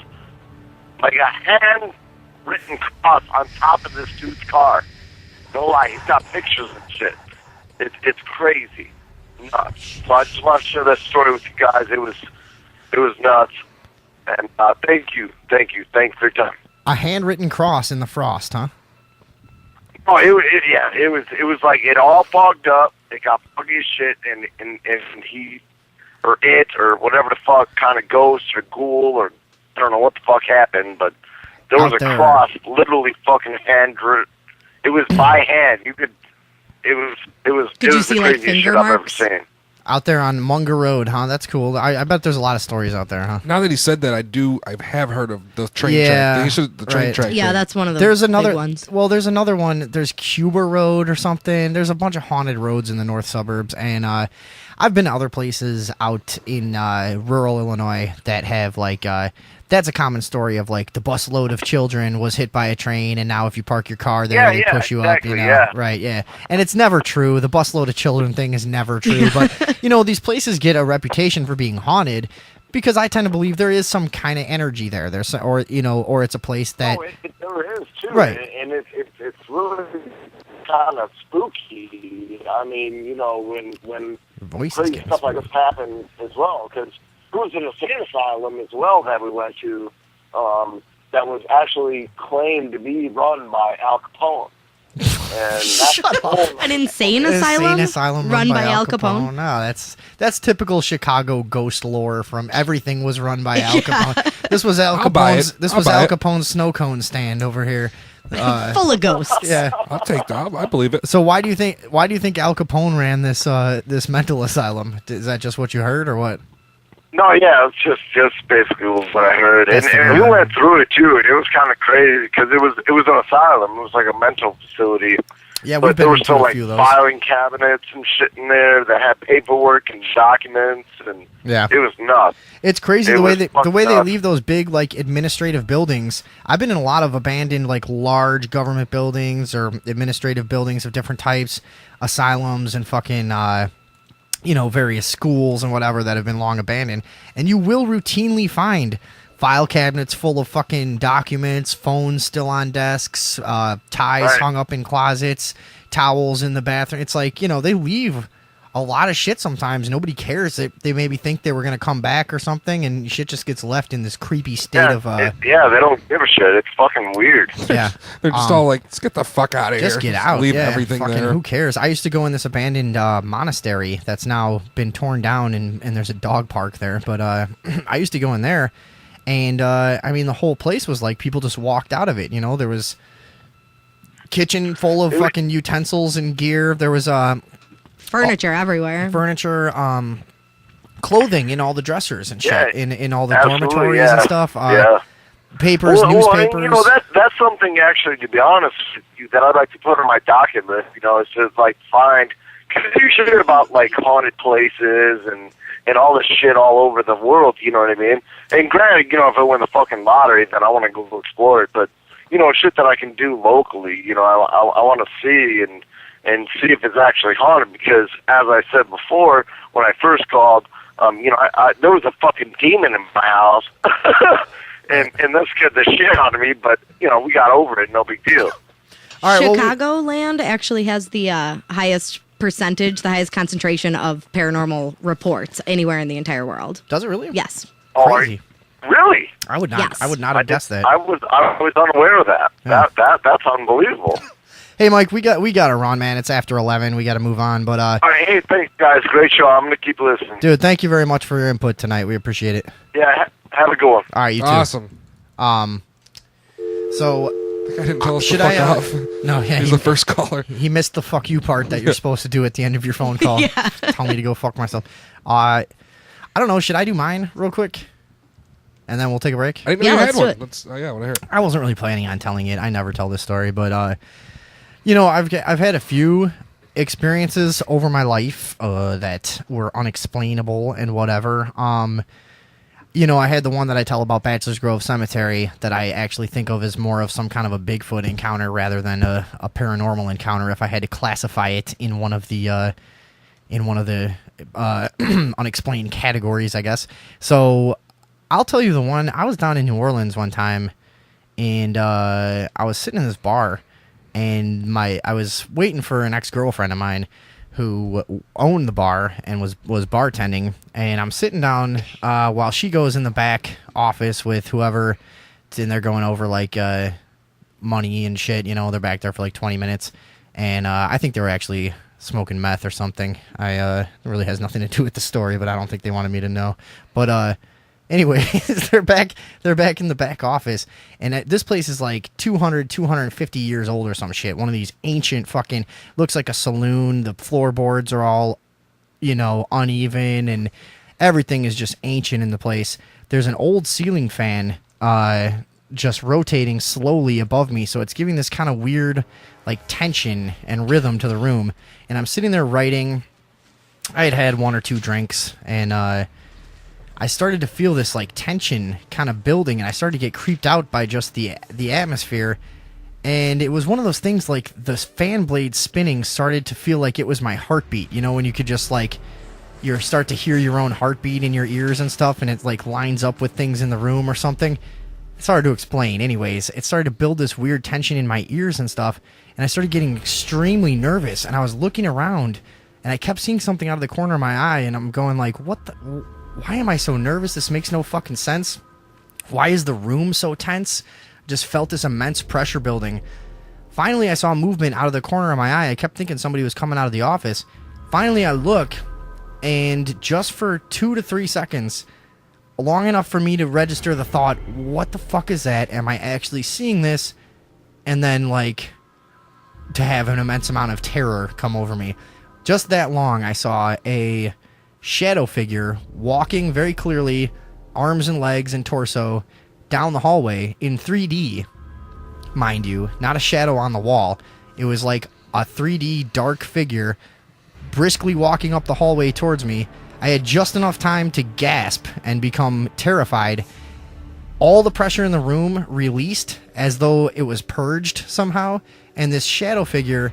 like a handwritten cross on top of this dude's car. No lie, he's got pictures and shit. It's crazy, nuts. So I just want to share that story with you guys. It was nuts, and thank you for your time. A handwritten cross in the frost, huh? Oh, it was like it all fogged up. It got foggy as shit, and he or it or whatever the fuck kind of ghost or ghoul or I don't know what the fuck happened, but there was a cross literally fucking handwritten. It was by hand. You could. It was. Did it you was see, the like, craziest finger shit I've ever marks? seen. Out there on Munger Road, huh? That's cool. I bet there's a lot of stories out there, huh? Now that he said that, I have heard of the train Yeah, track. The train right. track. Yeah, thing. that's one of the There's another big ones. Well, there's another one. There's Cuba Road or something. There's a bunch of haunted roads in the north suburbs, and I've been to other places out in rural Illinois that have like that's a common story of like the busload of children was hit by a train, and now if you park your car there, they push you exactly, up. You know, yeah. right? Yeah, and it's never true. The busload of children thing is never true. But you know, these places get a reputation for being haunted because I tend to believe there is some kind of energy there. There's or it's a place that There is too, Right. And it's really kind of spooky. I mean, when your voice is crazy getting stuff like this happens as well, because there was an insane asylum as well that we went to that was actually claimed to be run by Al Capone. And Shut up. An insane asylum run by Al Capone. No, that's typical Chicago ghost lore. From everything was run by Al Capone. This was Al Capone's. This was Al Capone's snow cone stand over here. Full of ghosts. Yeah, I'll take that. I believe it. So why do you think Al Capone ran this mental asylum? Is that just what you heard or what? No, yeah, it's just basically what I heard, and we went through it too, and it was kind of crazy because it was an asylum. It was like a mental facility. Yeah, but there were still like few of those. filing cabinets and shit in there that had paperwork and documents, and it was nuts. It's crazy the way they leave those big like administrative buildings. I've been in a lot of abandoned like large government buildings or administrative buildings of different types, asylums and fucking various schools and whatever that have been long abandoned, and you will routinely find file cabinets full of fucking documents, phones still on desks, ties hung up in closets, towels in the bathroom. It's like, they leave a lot of shit sometimes. Nobody cares. They maybe think they were going to come back or something, and shit just gets left in this creepy state of... they don't give a shit. It's fucking weird. Yeah. They're just all like, let's get the fuck out of here. Just get out. Leave everything fucking, there. Who cares? I used to go in this abandoned monastery that's now been torn down, and there's a dog park there. But I used to go in there, and the whole place was like people just walked out of it. There was kitchen full of fucking utensils and gear. There was furniture everywhere. Furniture, clothing in all the dressers and shit, in all the dormitories and stuff. Papers, newspapers. And, that's something actually, to be honest with you, that I'd like to put on my docket list. Is to like find, because you should hear about like haunted places and all this shit all over the world. You know what I mean? And granted, if I win the fucking lottery, then I want to go explore it. But shit that I can do locally. I want to see and see if it's actually haunted, because as I said before, when I first called, there was a fucking demon in my house, and that scared the shit out of me, but, we got over it, no big deal. All right, Chicagoland actually has the highest percentage, the highest concentration of paranormal reports anywhere in the entire world. Does it really? Yes. Crazy. Really? I would not. Yes. I would not have guessed that. I was unaware of that. Yeah. That's unbelievable. Hey, Mike, we got to run, man. It's after 11. We got to move on. But all right, hey, thanks, guys. Great show. I'm gonna keep listening. Dude, thank you very much for your input tonight. We appreciate it. Yeah, have a good one. All right, you too. Awesome. So I didn't tell us to fuck off. No, yeah, he's the first caller. He missed the fuck you part that you're supposed to do at the end of your phone call. Tell me to go fuck myself. I don't know. Should I do mine real quick? And then we'll take a break? I didn't know you had one. I want to hear it. I wasn't really planning on telling it. I never tell this story, but I've had a few experiences over my life that were unexplainable and whatever. I had the one that I tell about Bachelor's Grove Cemetery that I actually think of as more of some kind of a Bigfoot encounter rather than a paranormal encounter. If I had to classify it in one of the unexplained categories, I guess. So I'll tell you the one. I was down in New Orleans one time, and I was sitting in this bar, and I was waiting for an ex-girlfriend of mine who owned the bar and was bartending, and I'm sitting down while she goes in the back office with whoever is in there going over like money and shit. They're back there for like 20 minutes, and I think they were actually smoking meth or something. It really has nothing to do with the story, but I don't think they wanted me to know. But anyway, they're back in the back office, and this place is like 250 years old or some shit. One of these ancient fucking, looks like a saloon. The floorboards are all, uneven, and everything is just ancient in the place. There's an old ceiling fan just rotating slowly above me, so it's giving this kind of weird like tension and rhythm to the room. And I'm sitting there writing. I had one or two drinks, and I started to feel this like tension kind of building, and I started to get creeped out by just the atmosphere. And it was one of those things like the fan blade spinning started to feel like it was my heartbeat. When you could just like you start to hear your own heartbeat in your ears and stuff, and it like lines up with things in the room or something. It's hard to explain. Anyways, it started to build this weird tension in my ears and stuff, and I started getting extremely nervous, and I was looking around, and I kept seeing something out of the corner of my eye, and I'm going like, why am I so nervous? This makes no fucking sense. Why is the room so tense? Just felt this immense pressure building. Finally, I saw movement out of the corner of my eye. I kept thinking somebody was coming out of the office. Finally, I look, and just for 2 to 3 seconds, long enough for me to register the thought, what the fuck is that? Am I actually seeing this? And then, like, to have an immense amount of terror come over me. Just that long, I saw a shadow figure walking very clearly, arms and legs and torso, down the hallway in 3D. Mind you, not a shadow on the wall. It was like a 3D dark figure briskly walking up the hallway towards me. I had just enough time to gasp and become terrified. All the pressure in the room released as though it was purged somehow, and this shadow figure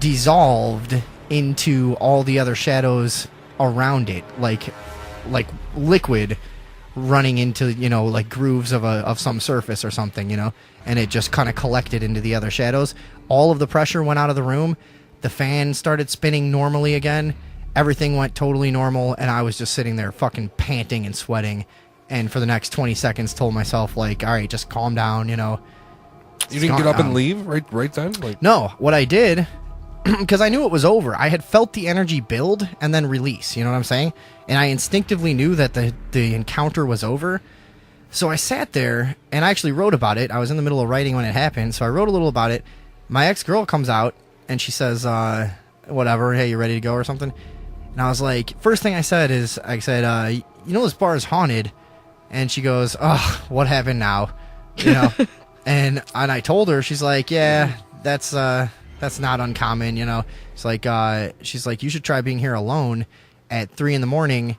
dissolved into all the other shadows around it, like liquid running into, you know, like grooves of some surface or something, you know, and it just kind of collected into the other shadows. All of the pressure went out of the room. The fan started spinning normally again. Everything went totally normal, and I was just sitting there fucking panting and sweating, and for the next 20 seconds told myself, like, all right, just calm down, you know. You didn't get up and leave right then? Like, no, what I did, because I knew it was over, I had felt the energy build and then release, you know what I'm saying? And I instinctively knew that the encounter was over. So I sat there, and I actually wrote about it. I was in the middle of writing when it happened, so I wrote a little about it. My ex-girl comes out, and she says, whatever, hey, you ready to go or something? And I was like, first thing I said, you know this bar is haunted? And she goes, oh, what happened now? You know? and I told her, she's like, yeah, that's not uncommon, you know? It's like, she's like, you should try being here alone at 3 a.m,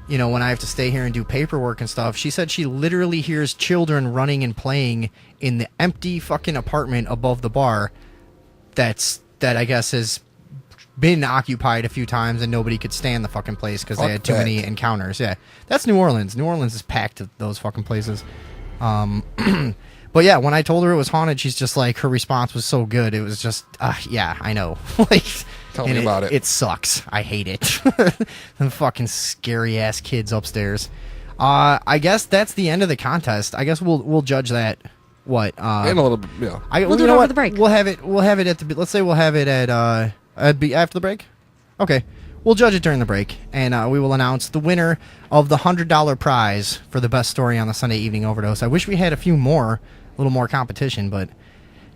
you know, when I have to stay here and do paperwork and stuff. She said she literally hears children running and playing in the empty fucking apartment above the bar that I guess has been occupied a few times and nobody could stand the fucking place because they had too many encounters. Yeah, that's New Orleans. New Orleans is packed with those fucking places. But yeah, when I told her it was haunted, she's just like, her response was so good. It was just, yeah, I know. Like, tell me about it. It sucks. I hate it. The fucking scary ass kids upstairs. I guess that's the end of the contest. I guess we'll judge that. What? In a little bit. Yeah. We'll do it over the break. We'll have it at the. Let's say we'll have it at after the break. Okay. We'll judge it during the break, and we will announce the winner of the $100 prize for the best story on the Sunday Evening Overdose. I wish we had a little more competition, but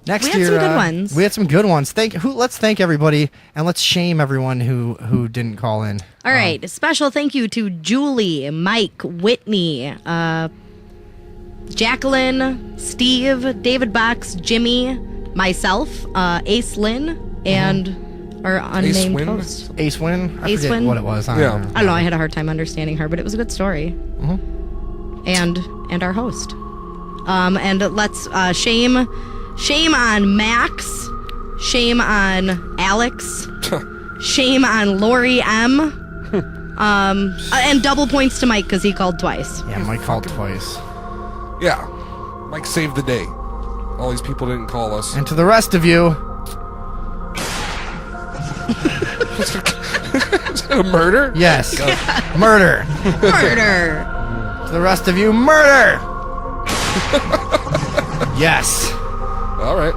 next year we had some good ones. We had some good ones. Let's thank everybody, and let's shame everyone who didn't call in. All right, a special thank you to Julie, Mike, Whitney, Jacqueline, Steve, David Box, Jimmy, myself, Ace Lynn, and our unnamed host. Ace Wynn? I forget what it was. I don't know. I had a hard time understanding her, but it was a good story. Mm-hmm. And our host. And let's shame on Max, shame on Alex, shame on Lori M, and double points to Mike because he called twice. Yeah, Mike called twice. Yeah, Mike saved the day. All these people didn't call us. And to the rest of you. Is that a murder? Yes. Murder. Murder. To the rest of you, murder. Yes. All right.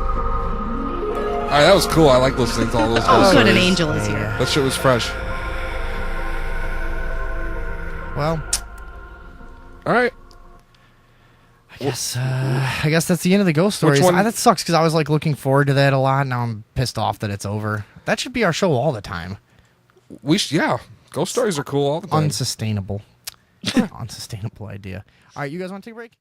That was cool. I like listening to all those. Oh, good, an angel is here. That shit was fresh. Well. All right. I guess that's the end of the ghost stories. That sucks because I was like looking forward to that a lot. Now I'm pissed off that it's over. That should be our show all the time. Yeah. Ghost stories are cool all the time. Unsustainable. Unsustainable idea. All right, you guys want to take a break?